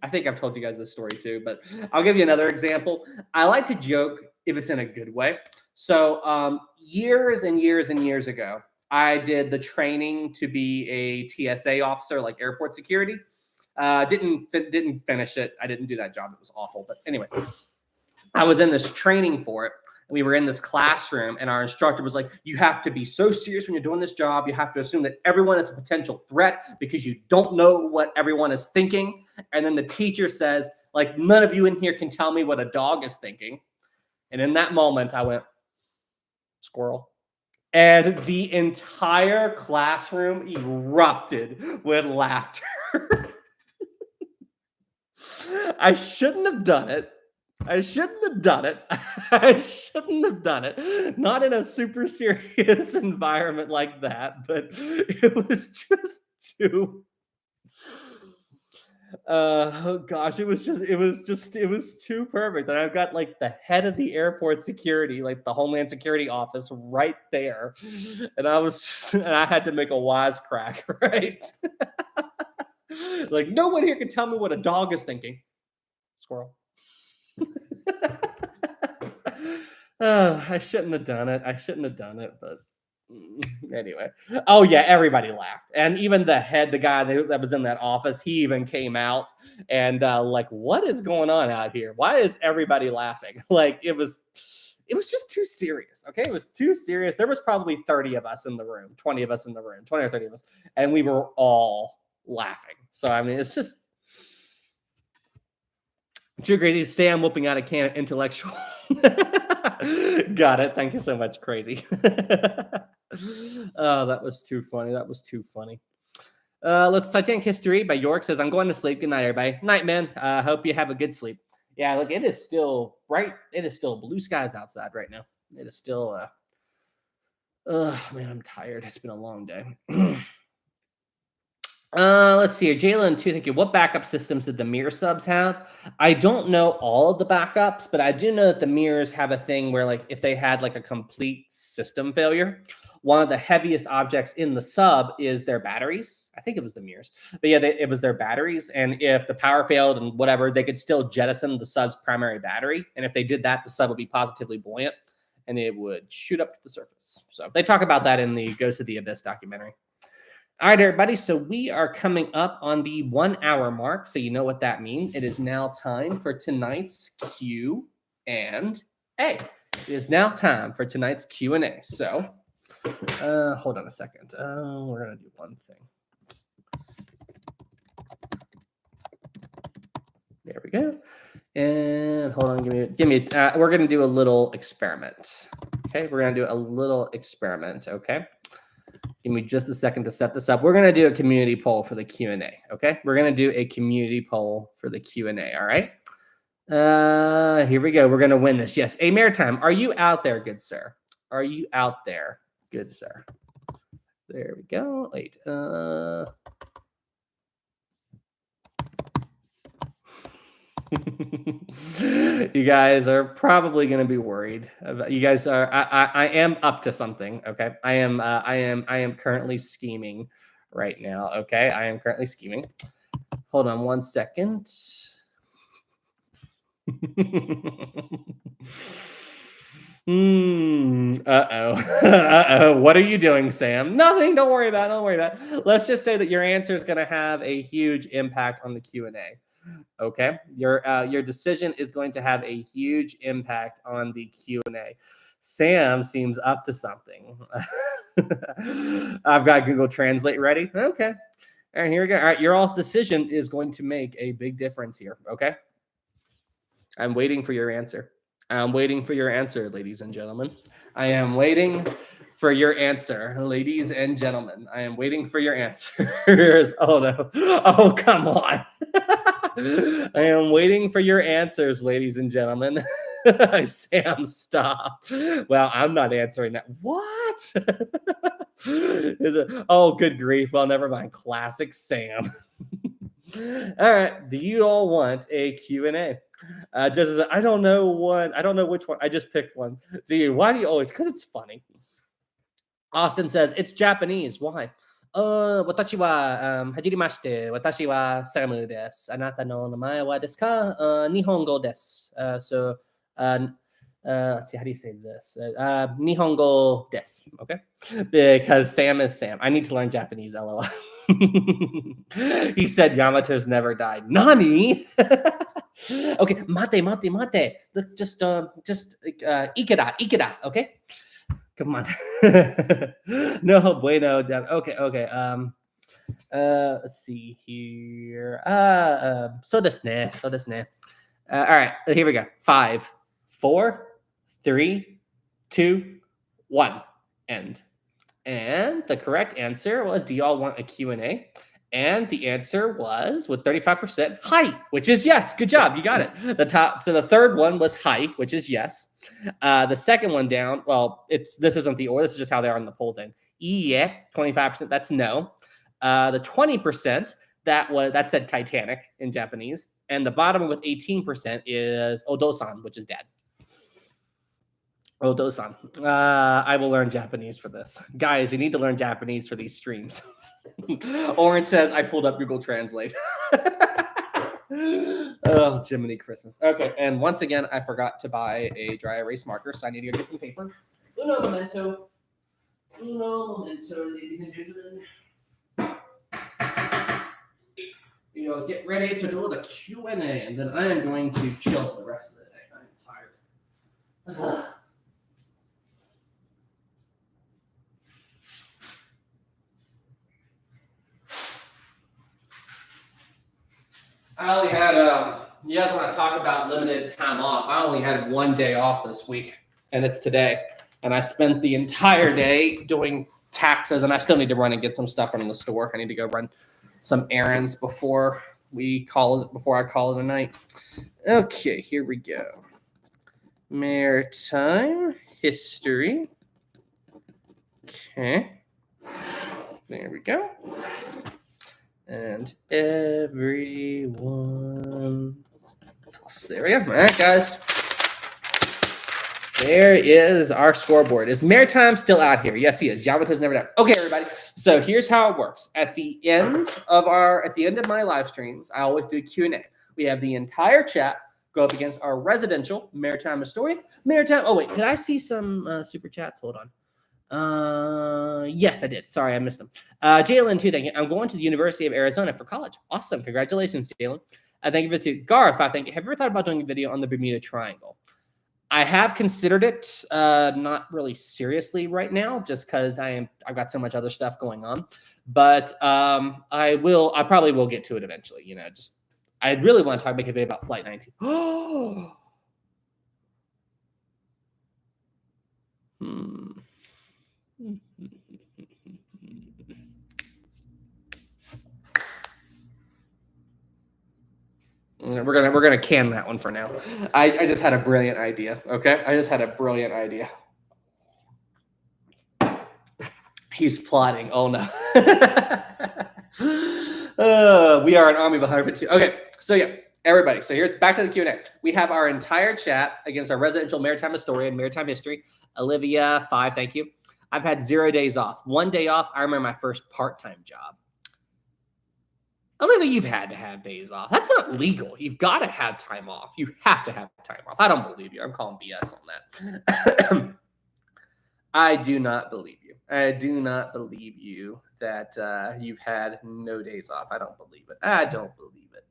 I think I've told you guys this story too, but I'll give you another example. I like to joke if it's in a good way. So years and years and years ago, I did the training to be a TSA officer, like airport security. Didn't finish it. I didn't do that job. It was awful. But anyway, I was in this training for it. We were in this classroom and our instructor was like, you have to be so serious when you're doing this job. You have to assume that everyone is a potential threat because you don't know what everyone is thinking. And then the teacher says, like, none of you in here can tell me what a dog is thinking. And in that moment, I went, squirrel. And the entire classroom erupted with laughter. I shouldn't have done it. I shouldn't have done it. Not in a super serious environment like that, but it was just too. Oh gosh, it was too perfect. And I've got like the head of the airport security, like the Homeland Security office, right there, and I had to make a wisecrack, right? Like, no one here can tell me what a dog is thinking. Squirrel. I shouldn't have done it, but anyway. Oh yeah, everybody laughed, and even the guy that was in that office, he even came out and like, what is going on out here? Why is everybody laughing? Like, it was just too serious. Okay, it was too serious. There was probably 30 of us in the room, 20 of us in the room, 20 or 30 of us, and we were all laughing. So I mean, it's just. Too crazy. Sam whooping out a can of intellectual. Got it. Thank you so much, crazy. Oh, that was too funny. Let's Titanic history by York says, I'm going to sleep. Good night, everybody. Night, man. Hope you have a good sleep. Yeah, look, it is still bright. It is still blue skies outside right now. It is still, man, I'm tired. It's been a long day. Let's see here. Jalen 2, thank you. What backup systems did the mirror subs have? I don't know all of the backups, but I do know that the mirrors have a thing where, like, if they had like a complete system failure, one of the heaviest objects in the sub is their batteries. I think it was the mirrors, but yeah, it was their batteries. And if the power failed and whatever, they could still jettison the sub's primary battery. And if they did that, the sub would be positively buoyant and it would shoot up to the surface. So they talk about that in the Ghost of the Abyss documentary. All right, everybody. So we are coming up on the 1 hour mark. So you know what that means. It is now time for tonight's Q and A. It is now time for tonight's Q&A. So hold on a second. We're going to do one thing. There we go. And hold on, give me. We're going to do a little experiment. Okay, we're going to do a little experiment. Okay, give me just a second to set this up. We're going to do a community poll for the Q&A. Okay, we're going to do a community poll for the Q&A. All right. Here we go. We're going to win this. Yes. A Maritime, are you out there, good sir? Are you out there, good sir? There we go. Wait. You guys are probably going to be worried about, you guys are, I am up to something. Okay. I am currently scheming right now. Okay. I am currently scheming. Hold on one second. Uh-oh. What are you doing, Sam? Nothing. Don't worry about it. Don't worry about it. Let's just say that your answer is going to have a huge impact on the Q&A. Okay, your decision is going to have a huge impact on the Q&A. Sam seems up to something. I've got Google Translate ready. Okay, all right, here we go. All right, your all's decision is going to make a big difference here. Okay, I'm waiting for your answer. I'm waiting for your answer, ladies and gentlemen. I am waiting for your answer, ladies and gentlemen. I am waiting for your answers. Oh no! Oh come on! I am waiting for your answers, ladies and gentlemen. Sam, stop. Well, I'm not answering that. What? Oh, good grief. Well, never mind. Classic Sam. All right. Do you all want a Q&A? Just as I don't know which one. I just picked one. See, why do you always? Because it's funny. Austin says it's Japanese. Why? 私は、はじめまして。私はサムです。あなたの名前はですか？日本語です。So, let's see, how do you say this? 日本語です。Okay? Because Sam is Sam. I need to learn Japanese, lol. He said Yamato's never died. Nani? Okay, mate. Just, ikeda, okay? Come on. No bueno. Okay. Let's see here. So desu ne. All right, here we go. 5, 4, 3, 2, 1, end. And the correct answer was, do y'all want a Q&A? And the answer was, with 35%, hi, which is yes. Good job. You got it. So the third one was hi, which is yes. The second one down, well, this isn't the order. This is just how they are in the poll thing. Yeah, 25%, that's no. The 20%, that said Titanic in Japanese. And the bottom with 18% is Odo-san, which is dad. Odo-san. I will learn Japanese for this. Guys, we need to learn Japanese for these streams. Orange says, I pulled up Google Translate. Oh, Jiminy Christmas. Okay, and once again, I forgot to buy a dry erase marker, so I need to go get some paper. Uno momento, ladies and gentlemen. Get ready to do the Q&A, and then I am going to chill for the rest of the day. I'm tired. I only had, you guys want to talk about limited time off. I only had 1 day off this week, and it's today. And I spent the entire day doing taxes, and I still need to run and get some stuff from the store. I need to go run some errands before I call it a night. Okay, here we go. Maritime history. Okay. There we go. And everyone else. There we go. All right, guys. There is our scoreboard. Is Maritime still out here? Yes, he is. Yamato's never done. Okay, everybody. So here's how it works. At the end of my live streams, I always do a Q&A. We have the entire chat go up against our residential Maritime historian. Oh, wait. Did I see some super chats? Hold on. Yes, I did. Sorry, I missed them. Jalen, too. Thank you. I'm going to the University of Arizona for college. Awesome. Congratulations, Jalen. Thank you for the Garth. Thank you. Have you ever thought about doing a video on the Bermuda Triangle? I have considered it, not really seriously right now, just because I've got so much other stuff going on. But I probably will get to it eventually. You know, just I really want to make a video about Flight 19. Oh. We're gonna can that one for now. I just had a brilliant idea. Okay, I just had a brilliant idea. He's plotting. Oh no. We are an army of 152. Okay, so yeah, everybody. So here's back to the Q&A. We have our entire chat against our residential maritime historian, maritime history. Olivia, 5, thank you. I've had 0 days off. 1 day off. I remember my first part-time job. Olivia, you've had to have days off. That's not legal. You've got to have time off. You have to have time off. I don't believe you. I'm calling BS on that. I do not believe you. I do not believe you that you've had no days off. I don't believe it. I don't believe it.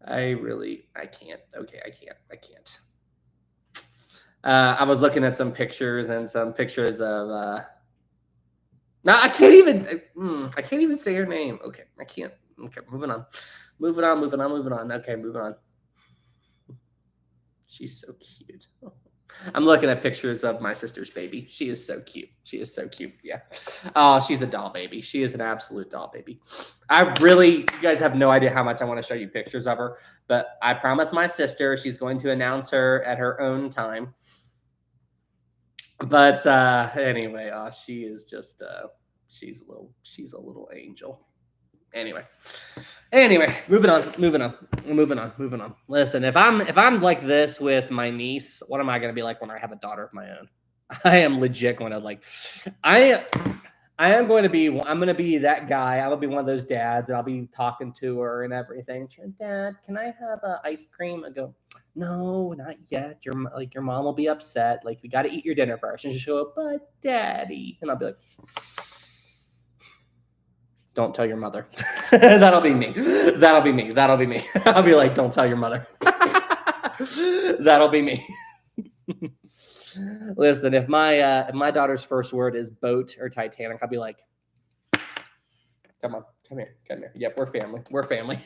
I can't. Okay, I can't. I was looking at some pictures and some pictures of no, I can't even say her name. Okay, I can't. Okay, moving on. Okay, moving on. She's so cute. I'm looking at pictures of my sister's baby. She is so cute. Yeah. Oh, she's a doll baby. She is an absolute doll baby. You guys have no idea how much I want to show you pictures of her, but I promised my sister she's going to announce her at her own time. But anyway, she is just she's a little angel. Anyway, moving on. Listen, if I'm like this with my niece, what am I going to be like when I have a daughter of my own? I am legit going to I'm going to be that guy. I'm going to be one of those dads, and I'll be talking to her and everything. Dad, can I have ice cream? I go, no, not yet. Your mom will be upset. Like, we got to eat your dinner first. And she'll go, but Daddy. And I'll be like, don't tell your mother. That'll be me. I'll be like, don't tell your mother. That'll be me. Listen, if my daughter's first word is boat or Titanic, I'll be like, come here. Yep, we're family. We're family.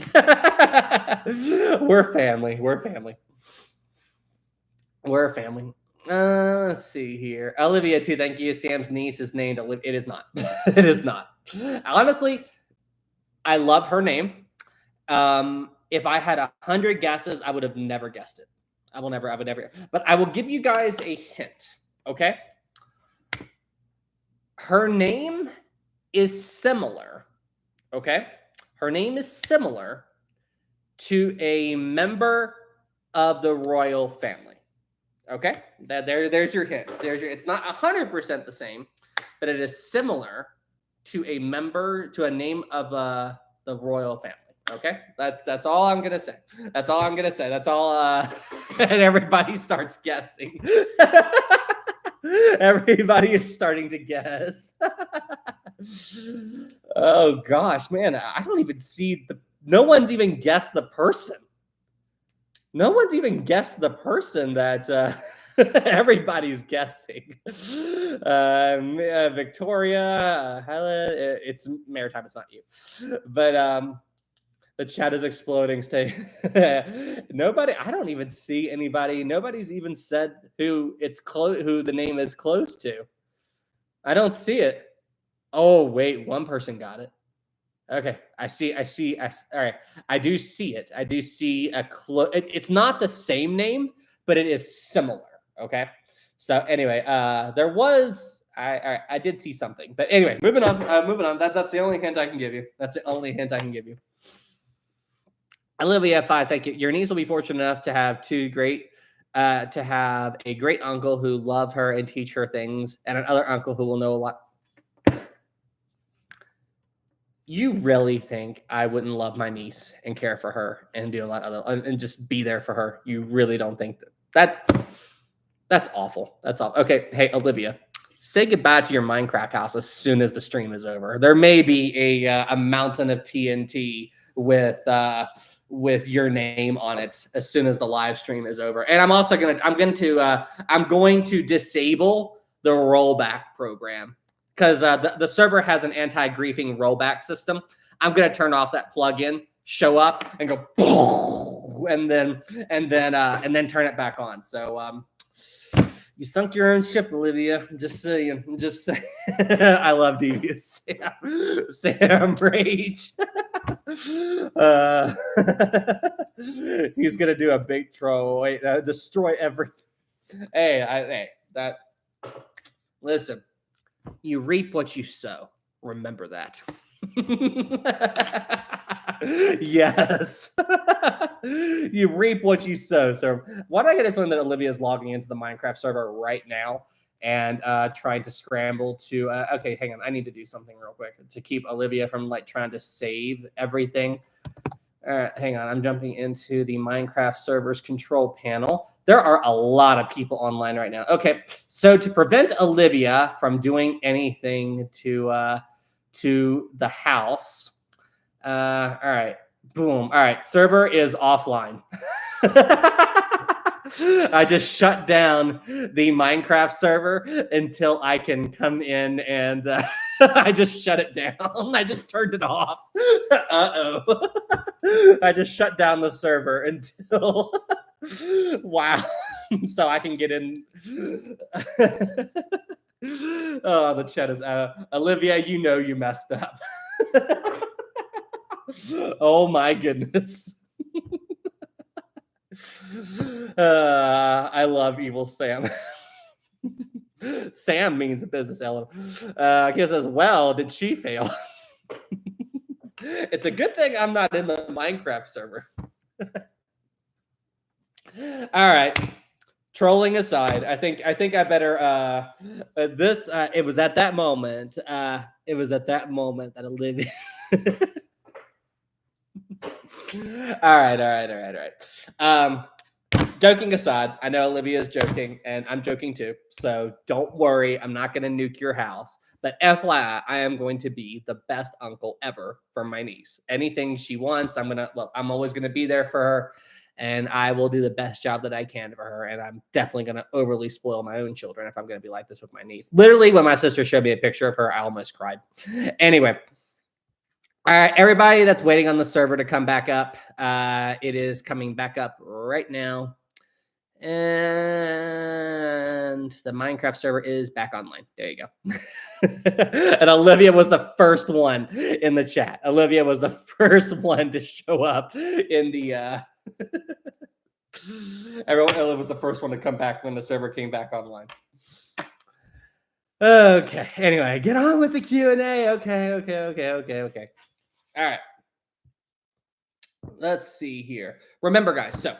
Let's see here. Olivia, too. Thank you. Sam's niece is named Olivia. It is not. It is not. Honestly, I love her name. If I had 100 guesses, I would have never guessed it. I would never. But I will give you guys a hint. Okay. Her name is similar. Okay. Her name is similar to a member of the royal family. Okay. There's your hint. It's not 100% the same, but it is similar to a name of the royal family. Okay, that's all I'm gonna say. That's all. And everybody starts guessing. Everybody is starting to guess. Oh gosh, man, I don't even see no one's even guessed the person. No one's even guessed the person that everybody's guessing. Victoria, Helen, it's Maritime. It's not you, but the chat is exploding. Nobody. I don't even see anybody. Nobody's even said who the name is close to. I don't see it. Oh wait, one person got it. Okay, I see. All right, I do see it. I do see it's not the same name, but it is similar. Okay, so anyway, there was. I did see something, but anyway, moving on. That's the only hint I can give you. Olivia 5, thank you. Your niece will be fortunate enough to have to have a great uncle who love her and teach her things, and another uncle who will know a lot. You really think I wouldn't love my niece and care for her and do a lot of other and just be there for her? You really don't think that's awful. That's awful. Okay, hey Olivia, say goodbye to your Minecraft house as soon as the stream is over. There may be a mountain of TNT with your name on it as soon as the live stream is over. And I'm going to disable the rollback program because the server has an anti-griefing rollback system. I'm going to turn off that plugin, show up, and go, and then turn it back on. So you sunk your own ship, Olivia. Just saying. Just saying. I love devious Sam Rage. He's gonna do a big troll. Wait, destroy every. Hey, that. Listen, you reap what you sow. Remember that. Yes. You reap what you sow. So why do I get a feeling that Olivia is logging into the Minecraft server right now and trying to scramble to okay, hang on. I need to do something real quick to keep Olivia from like trying to save everything. All right, hang on. I'm jumping into the Minecraft server's control panel. There are a lot of people online right now. Okay, so to prevent Olivia from doing anything to the house, all right, boom. All right, server is offline. I just shut down the Minecraft server until I can come in and I just shut it down. I just turned it off. Uh-oh. I just shut down the server until wow. So I can get in. Oh, the chat is Olivia, you know you messed up. Oh my goodness. I love evil Sam. Sam means a business element. Guess as well, did she fail? It's a good thing I'm not in the Minecraft server. All right. Trolling aside, I think I better it was at that moment. It was at that moment that Olivia. All right. Joking aside, I know Olivia is joking, and I'm joking too. So don't worry, I'm not going to nuke your house. But FYI, I am going to be the best uncle ever for my niece. Anything she wants, I'm always going to be there for her, and I will do the best job that I can for her. And I'm definitely going to overly spoil my own children if I'm going to be like this with my niece. Literally, when my sister showed me a picture of her, I almost cried. Anyway. All right, everybody that's waiting on the server to come back up, it is coming back up right now. And the Minecraft server is back online. There you go. And Olivia was the first one in the chat. Olivia was the first one to show up in the... Everyone was the first one to come back when the server came back online. Okay, anyway, get on with the Q&A. Okay. All right. Let's see here. Remember, guys, so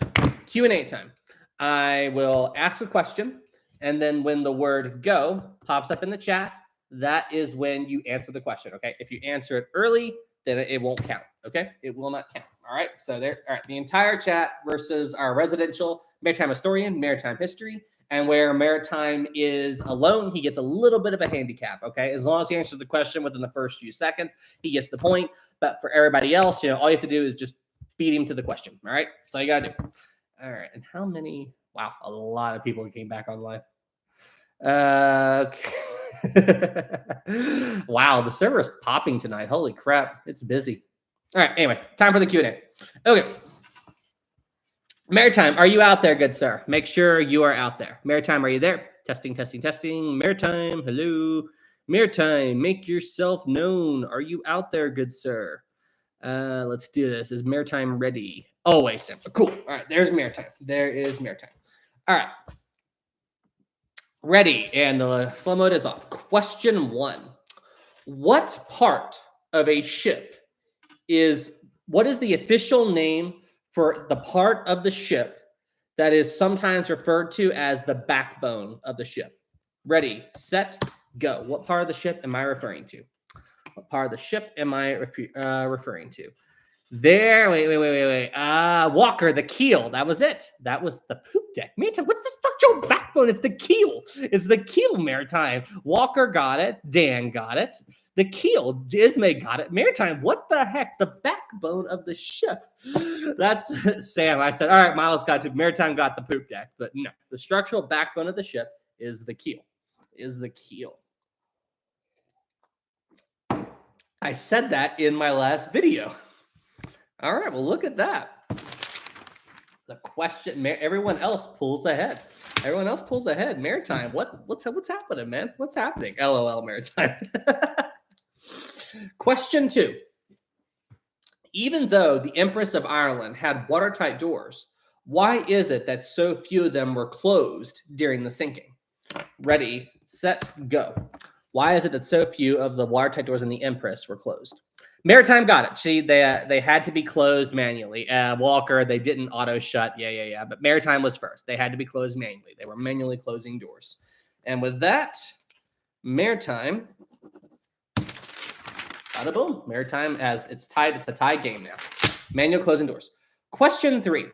Q&A time. I will ask a question, and then when the word go pops up in the chat, that is when you answer the question, okay? If you answer it early, then it won't count, okay? It will not count, all right? So there, all right, the entire chat versus our residential maritime historian, maritime history, and where maritime is alone, he gets a little bit of a handicap, okay? As long as he answers the question within the first few seconds, he gets the point. But for everybody else, all you have to do is just beat him to the question, all right? That's all you got to do. All right, and how many? Wow, a lot of people came back online. Okay. Wow, the server is popping tonight. Holy crap, it's busy. All right, anyway, time for the Q&A. Okay. Maritime, are you out there, good sir? Make sure you are out there. Maritime, are you there? Testing. Maritime, hello. Maritime, make yourself known. Are you out there, good sir? Let's do this. Is Maritime ready? Always simple. Cool. All right, there's Maritime. There is Maritime. All right. Ready, and the slow mode is off. Question 1. What part of a ship what is the official name for the part of the ship that is sometimes referred to as the backbone of the ship. Ready, set, go. What part of the ship am I referring to? What part of the ship am I referring to? There, wait. Walker, the keel. That was it. That was the poop deck. Maritime, what's the structural backbone? It's the keel. It's the keel, Maritime. Walker got it. Dan got it. The keel. Ismay got it. Maritime, what the heck? The backbone of the ship. That's Sam. I said, all right, Miles got it. Maritime got the poop deck. But no, the structural backbone of the ship is the keel. Is the keel. I said that in my last video. All right, well, look at that. The question, everyone else pulls ahead. Everyone else pulls ahead. Maritime, what's happening, man? What's happening? LOL, Maritime. Question 2. Even though the Empress of Ireland had watertight doors, why is it that so few of them were closed during the sinking? Ready, set, go. Why is it that so few of the watertight doors in the Empress were closed? Maritime got it. They had to be closed manually. Walker, they didn't auto shut. Yeah. But Maritime was first. They had to be closed manually. They were manually closing doors. And with that, Maritime, bada boom. Maritime, as it's tied. It's a tied game now. Manual closing doors. Question 3.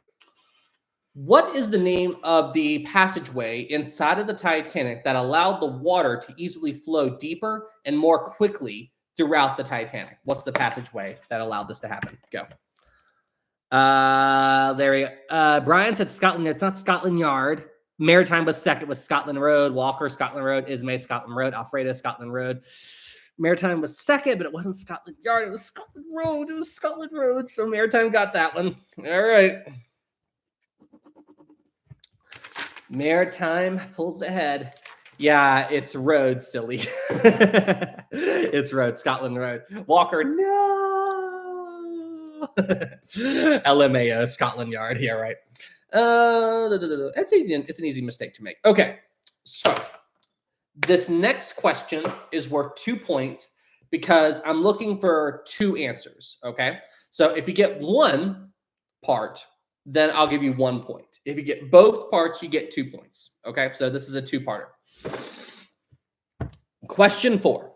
What is the name of the passageway inside of the Titanic that allowed the water to easily flow deeper and more quickly throughout the Titanic? What's the passageway that allowed this to happen? Go. There we go. Brian said Scotland. It's not Scotland Yard. Maritime was second with Scotland Road. Walker, Scotland Road. Ismay, Scotland Road. Alfredo, Scotland Road. Maritime was second, but it wasn't Scotland Yard. It was Scotland Road. It was Scotland Road. So Maritime got that one. All right. Maritime pulls ahead. Yeah, it's Road, silly. It's Road, Scotland Road. Walker, no. LMAO, Scotland Yard. Yeah, right. It's easy. It's an easy mistake to make. Okay, so this next question is worth 2 points because I'm looking for 2 answers. Okay, so if you get one part, then I'll give you 1 point. If you get both parts, you get 2 points. Okay, so this is a 2-parter. Question 4.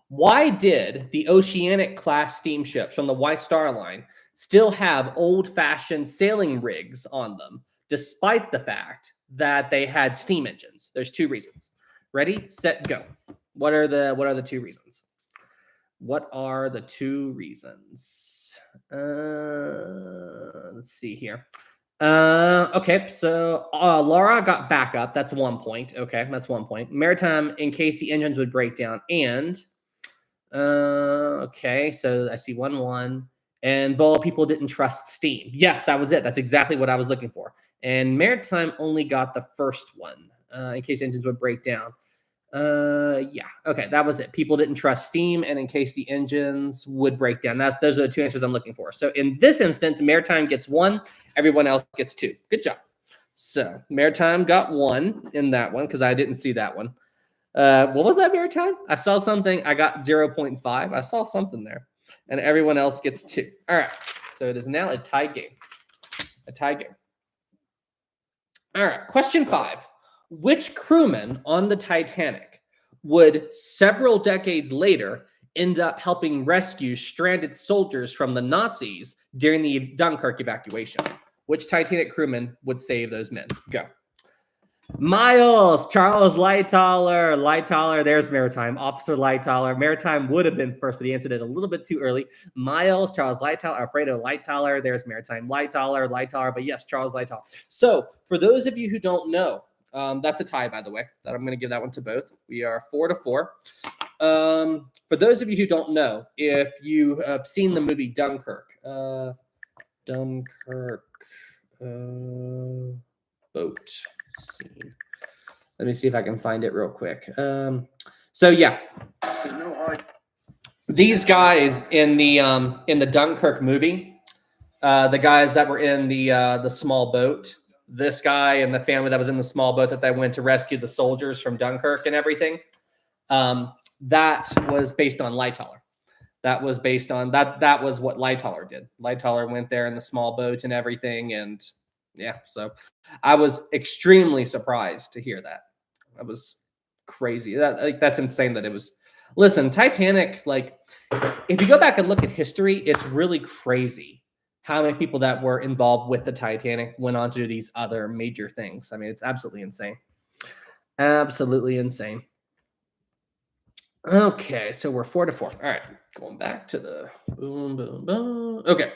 Why did the Oceanic class steamships from the White Star Line still have old-fashioned sailing rigs on them, despite the fact that they had steam engines? There's 2 reasons. Ready, set, go. What are the 2 reasons? What are the 2 reasons? Let's see here. Okay, so Laura got backup. That's 1 point. Okay, that's 1 point. Maritime, in case the engines would break down. And okay, so I see 1-1. And Bull, people didn't trust steam. Yes, that was it. That's exactly what I was looking for. And Maritime only got the first one, in case engines would break down. Yeah, okay, that was it. People didn't trust steam, and in case the engines would break down. Those are the 2 answers I'm looking for. So in this instance, Maritime gets 1, everyone else gets 2. Good job. So Maritime got 1 in that one because I didn't see that one. What was that, Maritime? I saw something. I got 0.5. I saw something there, and everyone else gets 2. All right, so it is now a tie game. A tie game. All right, question 5. Which crewman on the Titanic would several decades later end up helping rescue stranded soldiers from the Nazis during the Dunkirk evacuation? Which Titanic crewman would save those men? Go. Miles, Charles Lightoller, there's Maritime. Officer Lightoller. Maritime would have been first, but he answered it a little bit too early. Miles, Charles Lightoller, Alfredo Lightoller, there's Maritime. Lightoller, but yes, Charles Lightoller. So for those of you who don't know, that's a tie, by the way. That I'm going to give that one to both. We are 4-4. For those of you who don't know, if you have seen the movie Dunkirk, boat scene. Let me see if I can find it real quick. So yeah, these guys in the Dunkirk movie, the guys that were in the small boat. This guy and the family that was in the small boat that they went to rescue the soldiers from Dunkirk and everything. That was based on Lightoller. That was based on that. That was what Lightoller did. Lightoller went there in the small boat and everything. And yeah, so I was extremely surprised to hear that. That was crazy. That's insane that it was. Listen, Titanic, like, if you go back and look at history, it's really crazy how many people that were involved with the Titanic went on to do these other major things. I mean, it's absolutely insane. Absolutely insane. Okay, so we're 4-4. All right, going back to the boom, boom, boom. Okay.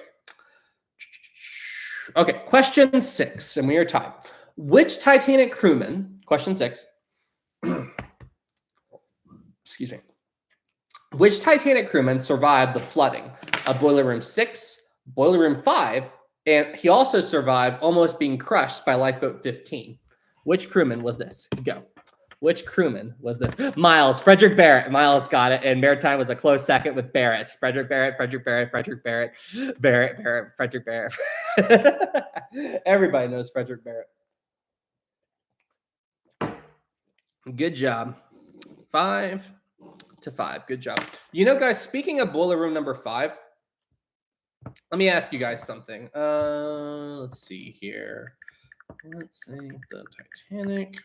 Okay, question 6, and we are tied. Which Titanic crewman, question 6, excuse me, which Titanic crewman survived the flooding of Boiler Room 6, Boiler Room 5, and he also survived almost being crushed by Lifeboat 15? Which crewman was this? Go. Which crewman was this? Miles, Frederick Barrett. Miles got it. And Maritime was a close second with Barrett. Frederick Barrett, Frederick Barrett, Frederick Barrett, Barrett, Frederick Barrett. Everybody knows Frederick Barrett. Good job. 5-5. Good job. You know, guys, speaking of Boiler Room number 5, let me ask you guys something. Let's see here. Let's say the Titanic.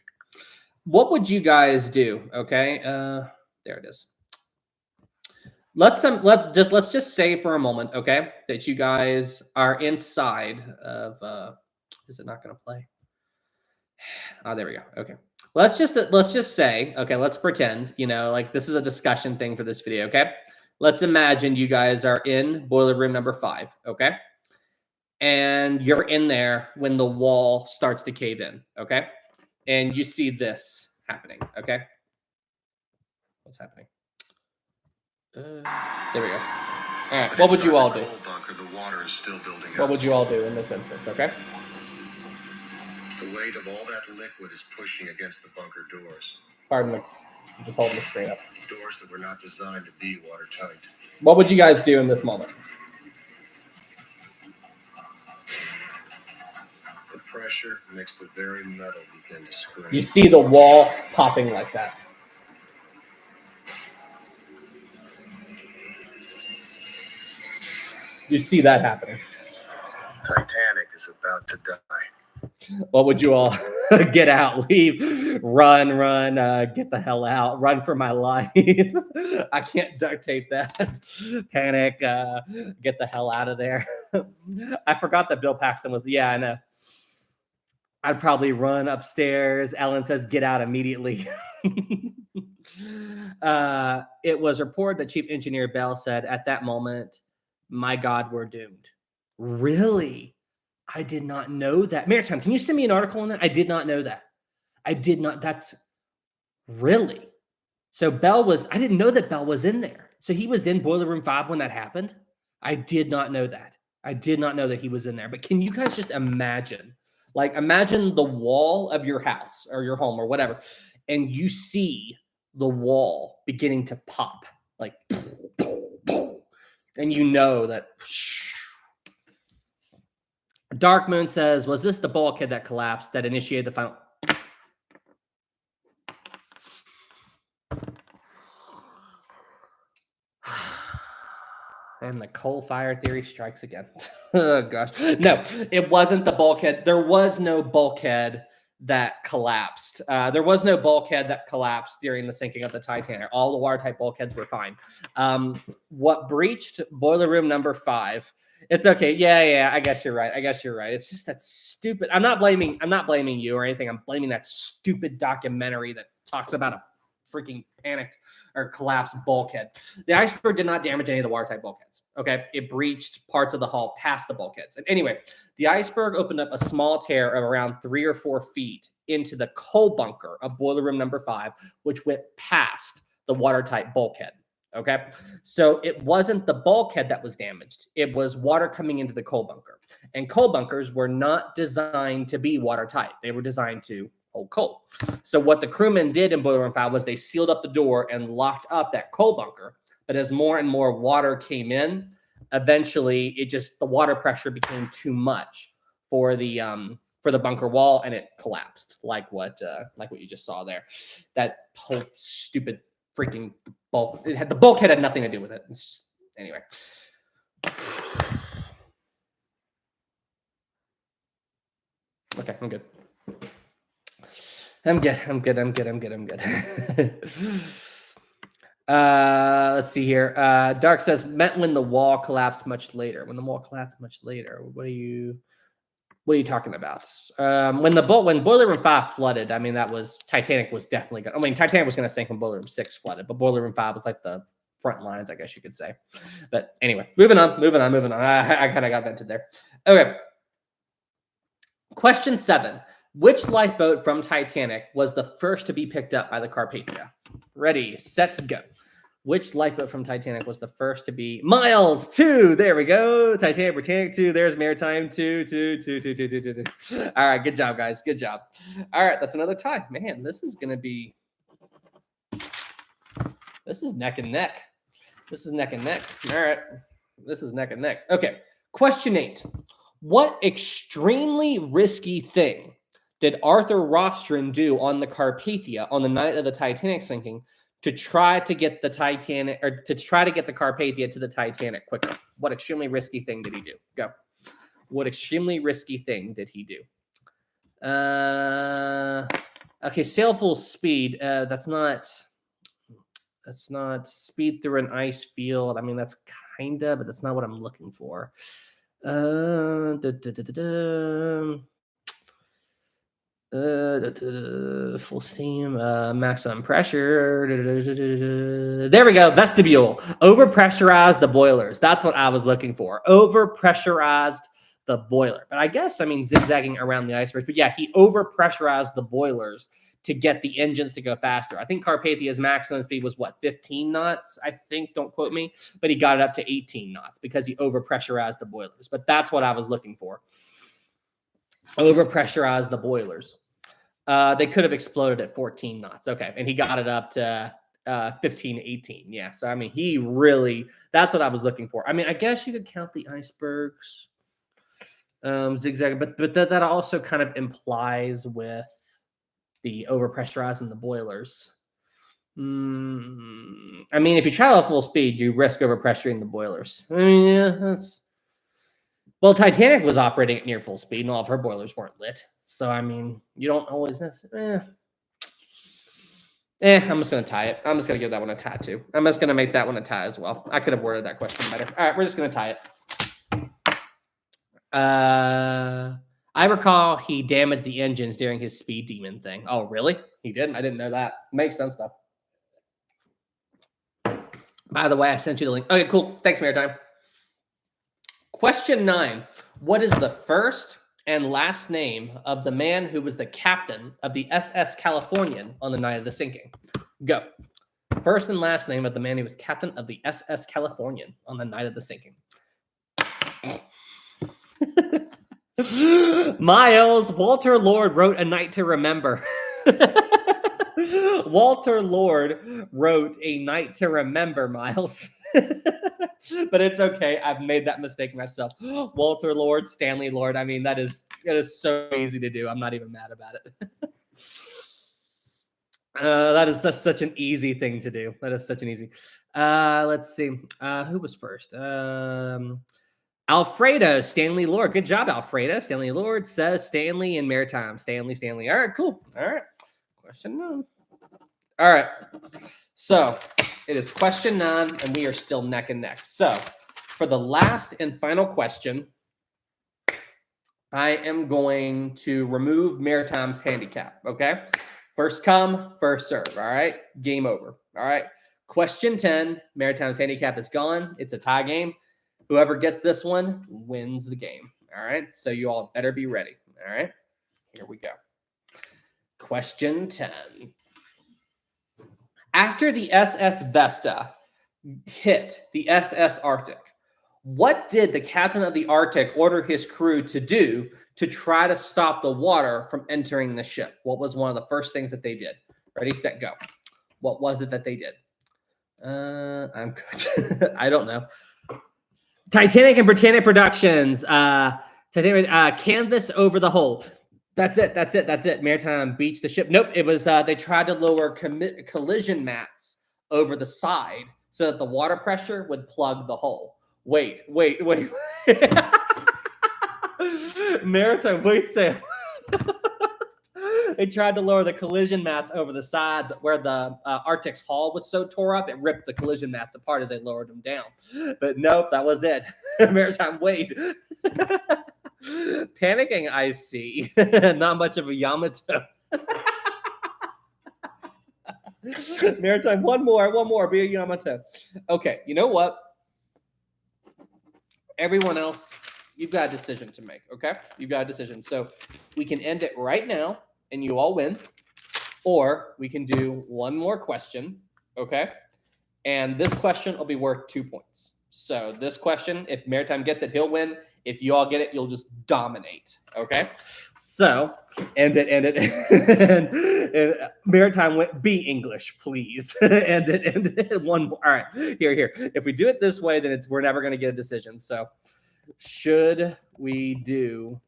What would you guys do? Okay, there it is. Let's just say for a moment, okay, that you guys are inside of. Is it not going to play? Oh, there we go. Okay, let's just say, okay, let's pretend, you know, like this is a discussion thing for this video. Okay, let's imagine you guys are in Boiler Room number 5. Okay, and you're in there when the wall starts to cave in. Okay. And you see this happening, okay? What's happening? There we go. All right, what would you all do? Bunker, the water is still building up. What would you all do in this instance, okay? The weight of all that liquid is pushing against the bunker doors. Pardon me. I'm just holding the screen up. Doors that were not designed to be watertight. What would you guys do in this moment? The pressure makes the very metal begin to scream. You see the wall popping like that. You see that happening. Titanic is about to die. What would you all get out, leave, run, get the hell out, run for my life. I can't duct tape that. Panic, get the hell out of there. I forgot that Bill Paxton was, yeah, I know. I'd probably run upstairs. Ellen says, get out immediately. It was reported that Chief Engineer Bell said at that moment, my God, we're doomed. Really? I did not know that. Maritime, can you send me an article on that? I did not know that. I did not. That's really. So Bell was, I didn't know that Bell was in there. So he was in Boiler Room 5 when that happened. I did not know that. I did not know that he was in there. But can you guys just imagine? Like, imagine the wall of your house or your home or whatever, and you see the wall beginning to pop, like, and you know that. Dark Moon says, was this the bulkhead that collapsed that initiated the final? And the coal fire theory strikes again. Oh, gosh. No, it wasn't the bulkhead. There was no bulkhead that collapsed. There was no bulkhead that collapsed during the sinking of the Titanic. All the watertight bulkheads were fine. What breached Boiler Room number 5? It's okay. Yeah, I guess you're right. It's just that stupid. I'm not blaming you or anything. I'm blaming that stupid documentary that talks about a freaking panicked or collapsed bulkhead. The iceberg did not damage any of the watertight bulkheads. Okay, it breached parts of the hull past the bulkheads. And anyway, the iceberg opened up a small tear of around 3 or 4 feet into the coal bunker of Boiler Room number 5, which went past the watertight bulkhead. Okay, so it wasn't the bulkhead that was damaged. It was water coming into the coal bunker. And coal bunkers were not designed to be watertight. They were designed to hold coal. So what the crewmen did in Boiler Room 5 was they sealed up the door and locked up that coal bunker. But as more and more water came in, eventually the water pressure became too much for the bunker wall, and it collapsed, like what you just saw there. That whole stupid freaking bulk. The bulkhead had nothing to do with it. It's just Anyway. Okay, I'm good. I'm good. Let's see here. Dark says meant when the wall collapsed much later. When the wall collapsed much later. What are you talking about? When Boiler Room 5 flooded, I mean, that was Titanic was definitely going. I mean, Titanic was going to sink when Boiler Room 6 flooded, but Boiler Room 5 was like the front lines, I guess you could say. But anyway, moving on. I kind of got vented there. Okay. Question 7. Which lifeboat from Titanic was the first to be picked up by the Carpathia? Ready, set, go. Which lifeboat from Titanic was the first to be? Miles 2. There we go. Titanic, Britannic 2. There's Maritime 2. All right, good job, guys. Good job. All right, that's another tie. Man, this is neck and neck. All right, this is neck and neck. Okay, question 8. What extremely risky thing did Arthur Rostron do on the Carpathia on the night of the Titanic sinking to try to get the Carpathia to the Titanic quicker? What extremely risky thing did he do? Go. What extremely risky thing did he do? Okay, sail full speed. That's not speed through an ice field. I mean, that's kinda, but that's not what I'm looking for. Full steam, maximum pressure. There we go. Vestibule. Overpressurized the boilers. That's what I was looking for. Overpressurized the boiler. But I guess, I mean, zigzagging around the iceberg. But yeah, he overpressurized the boilers to get the engines to go faster. I think Carpathia's maximum speed was what, 15 knots? I think, don't quote me, but he got it up to 18 knots because he overpressurized the boilers. But that's what I was looking for. Overpressurized the boilers. They could have exploded at 14 knots. Okay. And he got it up to 15, 18. Yeah. So, I mean, he really, that's what I was looking for. I mean, I guess you could count the icebergs, zigzag, but that also kind of implies with the overpressurizing the boilers. I mean, if you travel at full speed, you risk overpressuring the boilers. I mean, yeah, well, Titanic was operating at near full speed, and all of her boilers weren't lit. So, I mean, you don't always necessarily. I'm just going to tie it. I'm just going to give that one a tie, too. I'm just going to make that one a tie as well. I could have worded that question better. All right, we're just going to tie it. I recall he damaged the engines during his speed demon thing. Oh, really? He didn't? I didn't know that. Makes sense, though. By the way, I sent you the link. Okay, cool. Thanks, Maritime. Question 9. What is the first and last name of the man who was the captain of the SS Californian on the night of the sinking? Go. First and last name of the man who was captain of the SS Californian on the night of the sinking. Miles, Walter Lord wrote A Night to Remember. Walter Lord wrote A Night to Remember, Miles. But it's okay. I've made that mistake myself. Walter Lord, Stanley Lord. I mean, that is so easy to do. I'm not even mad about it. That is just such an easy thing to do. That is such an easy. Let's see. Who was first? Alfredo, Stanley Lord. Good job, Alfredo. Stanley Lord says Stanley in Maritime. Stanley. All right, cool. All right. Question 9. All right. So it is question 9, and we are still neck and neck. So for the last and final question, I am going to remove Maritime's handicap. Okay. First come, first serve. All right. Game over. All right. Question 10, Maritime's handicap is gone. It's a tie game. Whoever gets this one wins the game. All right. So you all better be ready. All right. Here we go. Question 10. After the SS Vesta hit the SS Arctic, what did the captain of the Arctic order his crew to do to try to stop the water from entering the ship? What was one of the first things that they did? Ready, set, go. What was it that they did? I'm good. I don't know. Titanic and Britannic Productions. Titanic, canvas over the hull. That's it. Maritime beached the ship. Nope, it was they tried to lower collision mats over the side so that the water pressure would plug the hole. Wait. Maritime weight sail. They tried to lower the collision mats over the side, but where the Arctic's hull was so tore up, it ripped the collision mats apart as they lowered them down. But nope, that was it. Maritime weight. Panicking, I see. Not much of a Yamato. Maritime, one more, be a Yamato. Okay, you know what? Everyone else, you've got a decision to make, okay? You've got a decision. So we can end it right now and you all win, or we can do one more question, okay? And this question will be worth 2 points. So this question, if Maritime gets it, he'll win. If you all get it, you'll just dominate, okay? So end it. and Maritime went, be English, please. end it. One more. All right, here. If we do it this way, then we're never going to get a decision. So should we do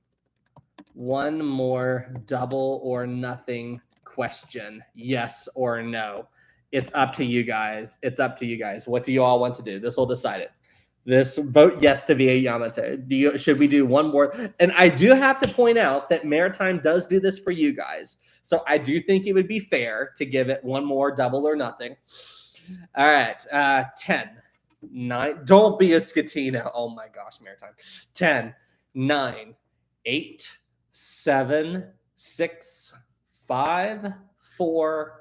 one more double or nothing question? Yes or no? It's up to you guys. What do you all want to do? This will decide it. This vote yes to be a Yamato. Should we do one more? And I do have to point out that Maritime does do this for you guys. So I do think it would be fair to give it one more double or nothing. All right. 10, 9. Don't be a Scatina. Oh my gosh, Maritime. 10, 9, 8, 7, 6, 5, 4,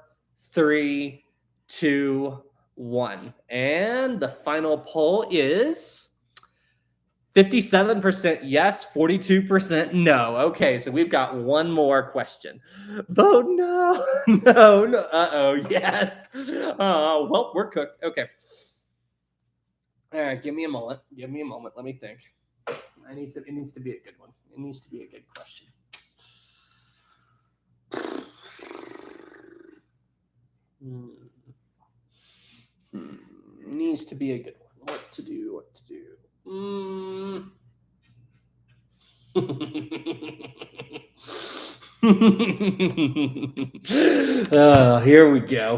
3, 2, 1. And the final poll is 57% yes, 42% no. Okay, so we've got one more question. Vote no. No. Uh-oh, yes. Well, we're cooked. Okay. All right, give me a moment. Let me think. It needs to be a good one. It needs to be a good question. Needs to be a good one. What to do? Oh, here we go.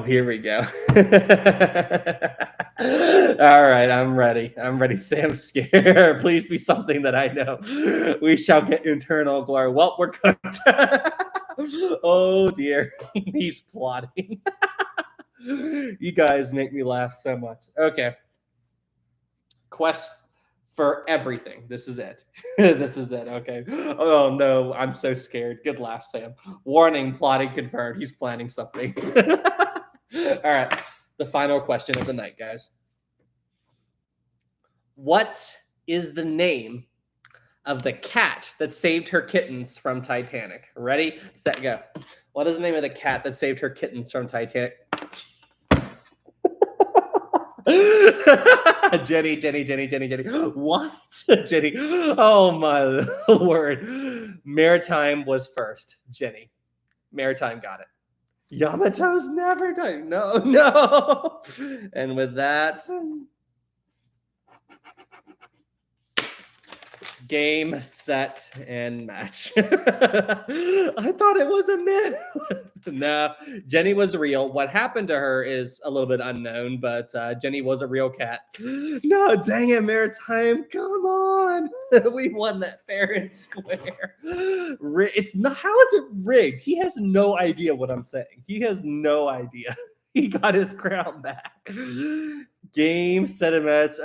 All right, I'm ready. Sam, scared. Please be something that I know. We shall get eternal glory. Well, we're cooked. Oh dear, he's plotting. You guys make me laugh so much. Okay. Quest for everything. This is it. Okay. Oh no, I'm so scared. Good laugh, Sam. Warning, plotting confirmed. He's planning something. All right. The final question of the night, guys. What is the name of the cat that saved her kittens from Titanic? Ready, set, go. What is the name of the cat that saved her kittens from Titanic? Jenny. What? Jenny. Oh my word. Maritime was first. Jenny. Maritime got it. Yamato's never done. No. And with that, game, set, and match. I thought it was a myth. No, Jenny was real. What happened to her is a little bit unknown, but Jenny was a real cat. No, dang it, Maritime. Come on. We won that fair and square. It's not. How is it rigged? He has no idea what I'm saying. He has no idea. He got his crown back. Game, set, and match.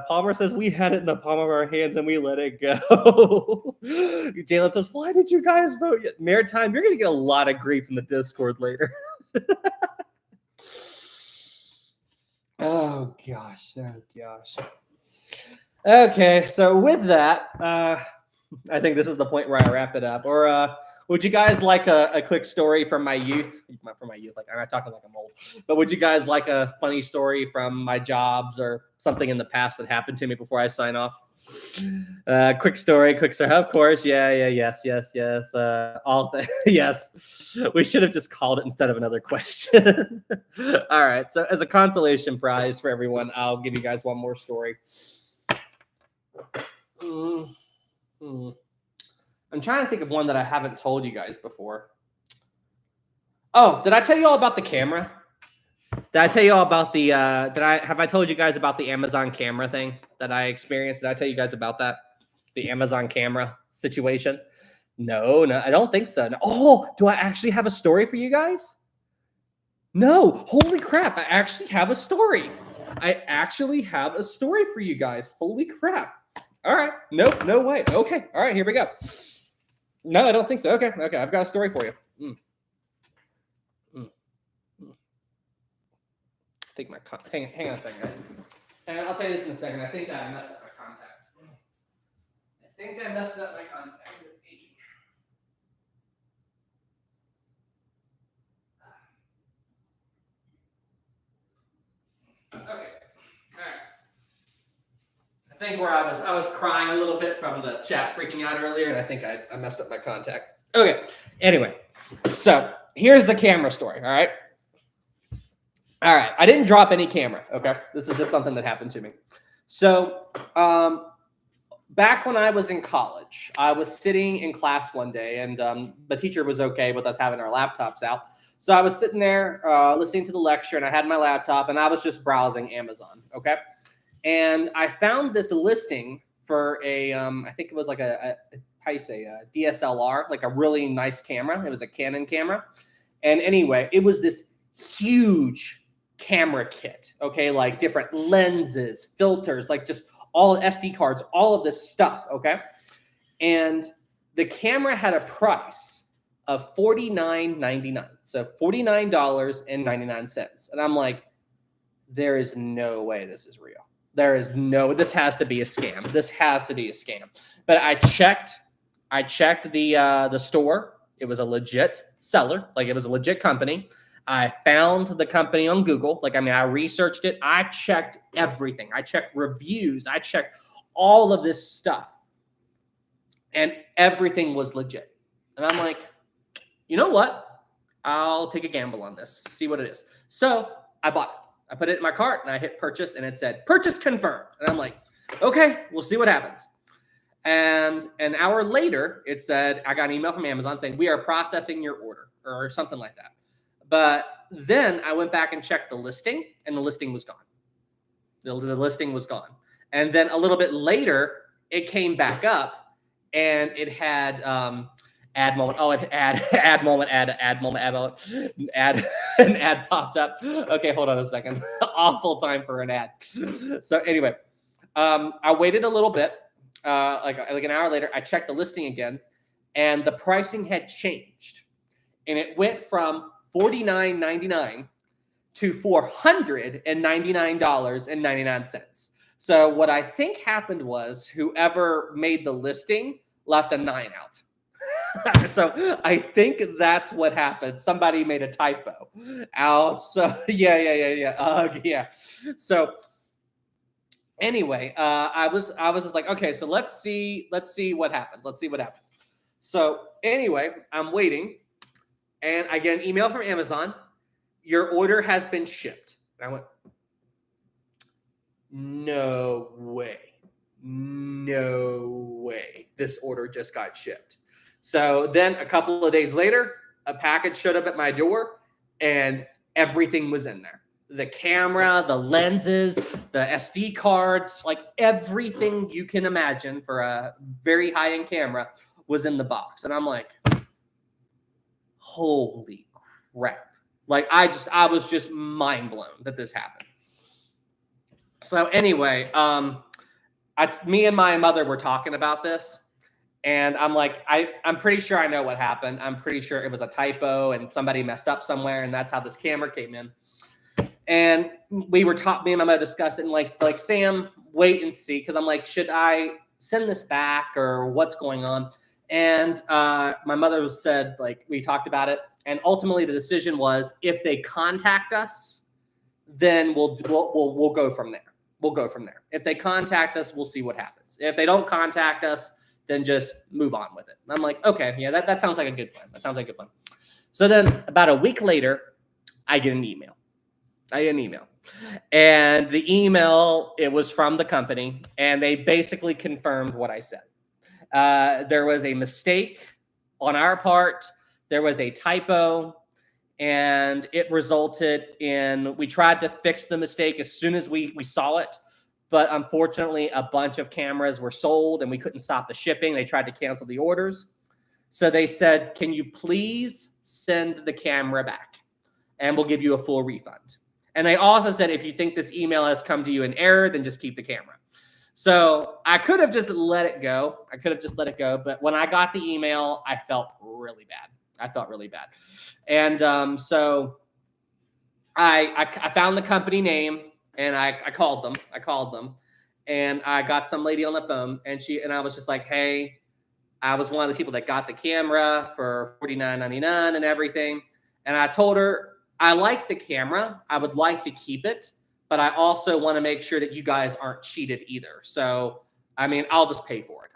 Palmer says we had it in the palm of our hands and we let it go. Jalen says, why did you guys vote? Maritime, you're going to get a lot of grief in the Discord later. Oh, gosh. Okay, so with that, I think this is the point where I wrap it up. Or would you guys like a quick story from my youth? From my youth, like I'm not talking like I'm old, but would you guys like a funny story from my jobs or something in the past that happened to me before I sign off? Quick story. Of course, yes. Yes. We should have just called it instead of another question. All right. So as a consolation prize for everyone, I'll give you guys one more story. I'm trying to think of one that I haven't told you guys before. Oh, did I tell you all about the camera? Did I tell you all about the? Have I told you guys about the Amazon camera thing that I experienced? Did I tell you guys about that? The Amazon camera situation? No, I don't think so. No. Oh, do I actually have a story for you guys? No, holy crap! I actually have a story. I actually have a story for you guys. Holy crap! All right, nope, no way. Okay, all right, here we go. No, I don't think so. Okay, I've got a story for you. I think hang on a second, guys. And I'll tell you this in a second. I think I messed up my contact. Let's see. Okay. All right. I think where I was crying a little bit from the chat freaking out earlier, and I think I messed up my contact. Okay. Anyway, so here's the camera story. All right. I didn't drop any camera. Okay. This is just something that happened to me. So, back when I was in college, I was sitting in class one day, and the teacher was okay with us having our laptops out. So I was sitting there listening to the lecture, and I had my laptop, and I was just browsing Amazon. Okay. And I found this listing for I think it was like a DSLR, like a really nice camera. It was a Canon camera. And anyway, it was this huge camera kit, okay? Like different lenses, filters, like just all SD cards, all of this stuff, okay? And the camera had a price of $49.99. So $49.99. And I'm like, there is no way this is real. This has to be a scam. This has to be a scam. But I checked the store. It was a legit seller. Like, it was a legit company. I found the company on Google. I researched it. I checked everything. I checked reviews. I checked all of this stuff. And everything was legit. And I'm like, you know what? I'll take a gamble on this. See what it is. So I bought it. I put it in my cart and I hit purchase, and it said purchase confirmed. And I'm like, okay, we'll see what happens. And an hour later, it said, I got an email from Amazon saying, we are processing your order, or something like that. But then I went back and checked the listing, and the listing was gone. The listing was gone. And then a little bit later, it came back up, and it had ad moment. Oh, an ad popped up. Okay, hold on a second. Awful time for an ad. So anyway, I waited a little bit. Like an hour later, I checked the listing again, and the pricing had changed, and it went from $49.99 to $499.99. So what I think happened was whoever made the listing left a 9 out. So I think that's what happened. Somebody made a typo out. So yeah. So anyway, I was just like, okay, so let's see what happens. So anyway, I'm waiting, and I get an email from Amazon. Your order has been shipped. And I went, no way. This order just got shipped. So then a couple of days later, a package showed up at my door, and everything was in there. The camera, the lenses, the SD cards, like everything you can imagine for a very high-end camera was in the box. And I'm like, holy crap. Like, I was just mind blown that this happened. So anyway, me and my mother were talking about this. And I'm like, I'm pretty sure I know what happened. I'm pretty sure it was a typo and somebody messed up somewhere, and that's how this camera came in. And me and my mother discussed it, and like Sam, wait and see, because I'm like, should I send this back or what's going on? And my mother said, like, we talked about it, and ultimately the decision was, if they contact us, then we'll go from there. We'll go from there. If they contact us, we'll see what happens. If they don't contact us, then just move on with it. And I'm like, okay, yeah, that sounds like a good plan. So then about a week later, I get an email. And the email, it was from the company, and they basically confirmed what I said. There was a mistake on our part. There was a typo, and it resulted in, we tried to fix the mistake as soon as we saw it. But unfortunately, a bunch of cameras were sold and we couldn't stop the shipping. They tried to cancel the orders. So they said, can you please send the camera back and we'll give you a full refund. And they also said, if you think this email has come to you in error, then just keep the camera. So I could have just let it go. But when I got the email, I felt really bad. And so I found the company name and I called them and I got some lady on the phone and I was just like, hey, I was one of the people that got the camera for $49.99 and everything. And I told her, I like the camera. I would like to keep it, but I also want to make sure that you guys aren't cheated either. So, I mean, I'll just pay for it.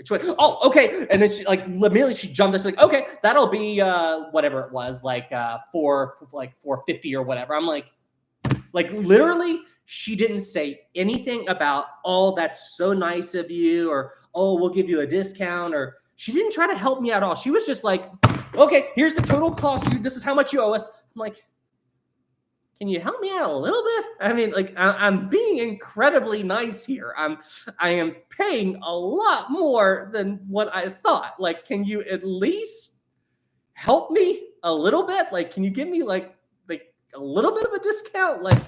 She went, oh, okay. And then she immediately she jumped. She's like, okay, that'll be whatever it was, like $450 or whatever. I'm like literally, she didn't say anything about, oh, that's so nice of you, or oh, we'll give you a discount, or she didn't try to help me at all. She was just like, okay, here's the total cost. This is how much you owe us. I'm like, can you help me out a little bit? I mean, I'm being incredibly nice here. I am paying a lot more than what I thought. Like, can you at least help me a little bit? Like, can you give me like a little bit of a discount? Like,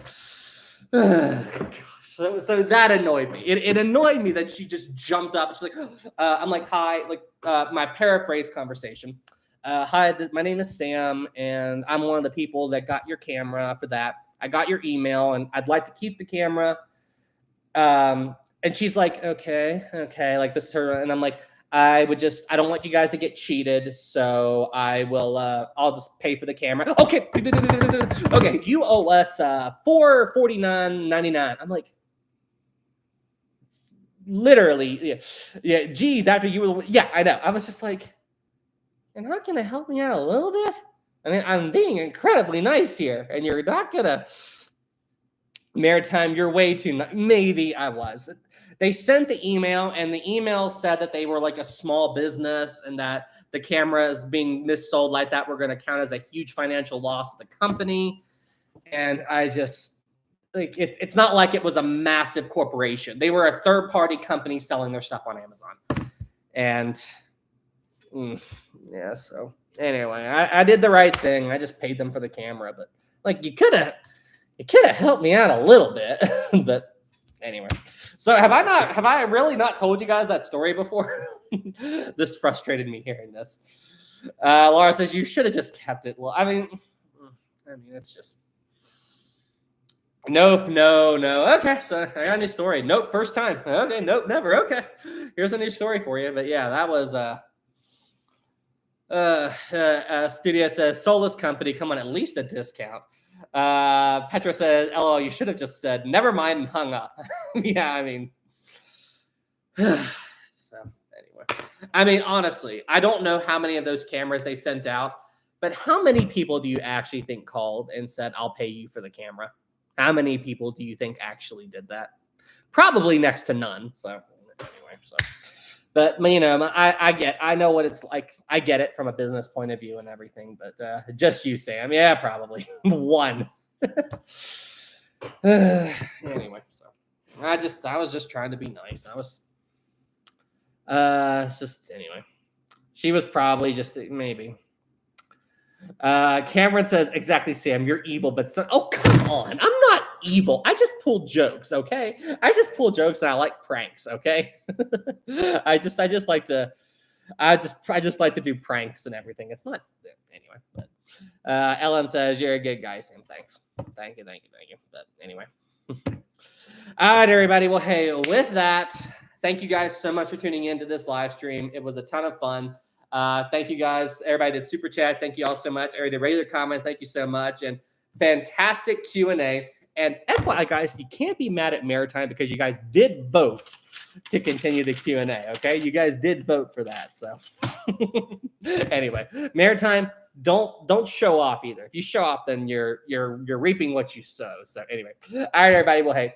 so that annoyed me. It annoyed me that she just jumped up. She's like, I'm like, hi, my paraphrase conversation. Hi, my name is Sam, and I'm one of the people that got your camera for that. I got your email, and I'd like to keep the camera. And she's like, okay, like this is her, and I'm like, I don't want you guys to get cheated, so I'll just pay for the camera. Okay, you owe us $449.99. I'm like, literally, yeah. Geez, after you, yeah, I know. I was just like, and how can I help me out a little bit? I mean, I'm being incredibly nice here, and you're not gonna maritime your way too. Maybe I was. They sent the email, and the email said that they were like a small business and that the cameras being missold like that were going to count as a huge financial loss to the company. And I just, it's not like it was a massive corporation. They were a third-party company selling their stuff on Amazon. And yeah, so anyway, I did the right thing. I just paid them for the camera, but you could have helped me out a little bit. But anyway. So have I really not told you guys that story before? This frustrated me hearing this. Laura says you should have just kept it. Well, I mean, it's just nope, no. Okay, so I got a new story. Nope, first time. Okay, nope, never. Okay, here's a new story for you. But yeah, that was Studio says soulless company come on at least a discount. Petra says, LOL, you should have just said, never mind, and hung up. Yeah, I mean, so anyway, I mean, honestly, I don't know how many of those cameras they sent out, but how many people do you actually think called and said, I'll pay you for the camera? How many people do you think actually did that? Probably next to none. So anyway, but I know what it's like. I get it from a business point of view and everything, but just you, Sam. Yeah, probably one. Anyway, so I was just trying to be nice. Anyway. She was probably just maybe. Cameron says, exactly, Sam, you're evil, but oh, come on. I'm not evil. I just pull jokes, okay? I just pull jokes and I like pranks, okay? I just like to do pranks and everything. It's not anyway, but Ellen says, you're a good guy, Sam. Thanks. Thank you. But anyway. All right, everybody. Well, hey, with that, thank you guys so much for tuning into this live stream. It was a ton of fun. Thank you guys. Everybody did super chat. Thank you all so much. Everybody did regular comments. Thank you so much. And fantastic Q&A. And FYI, guys, you can't be mad at Maritime because you guys did vote to continue the Q&A. Okay, you guys did vote for that. So anyway, Maritime, don't show off either. If you show off, then you're reaping what you sow. So anyway, all right, everybody. Well, hey,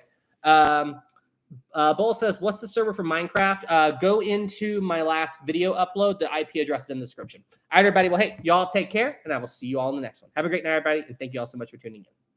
Bull says, what's the server for Minecraft? Go into my last video upload. The IP address is in the description. All right, everybody. Well, hey, y'all take care, and I will see you all in the next one. Have a great night, everybody, and thank you all so much for tuning in.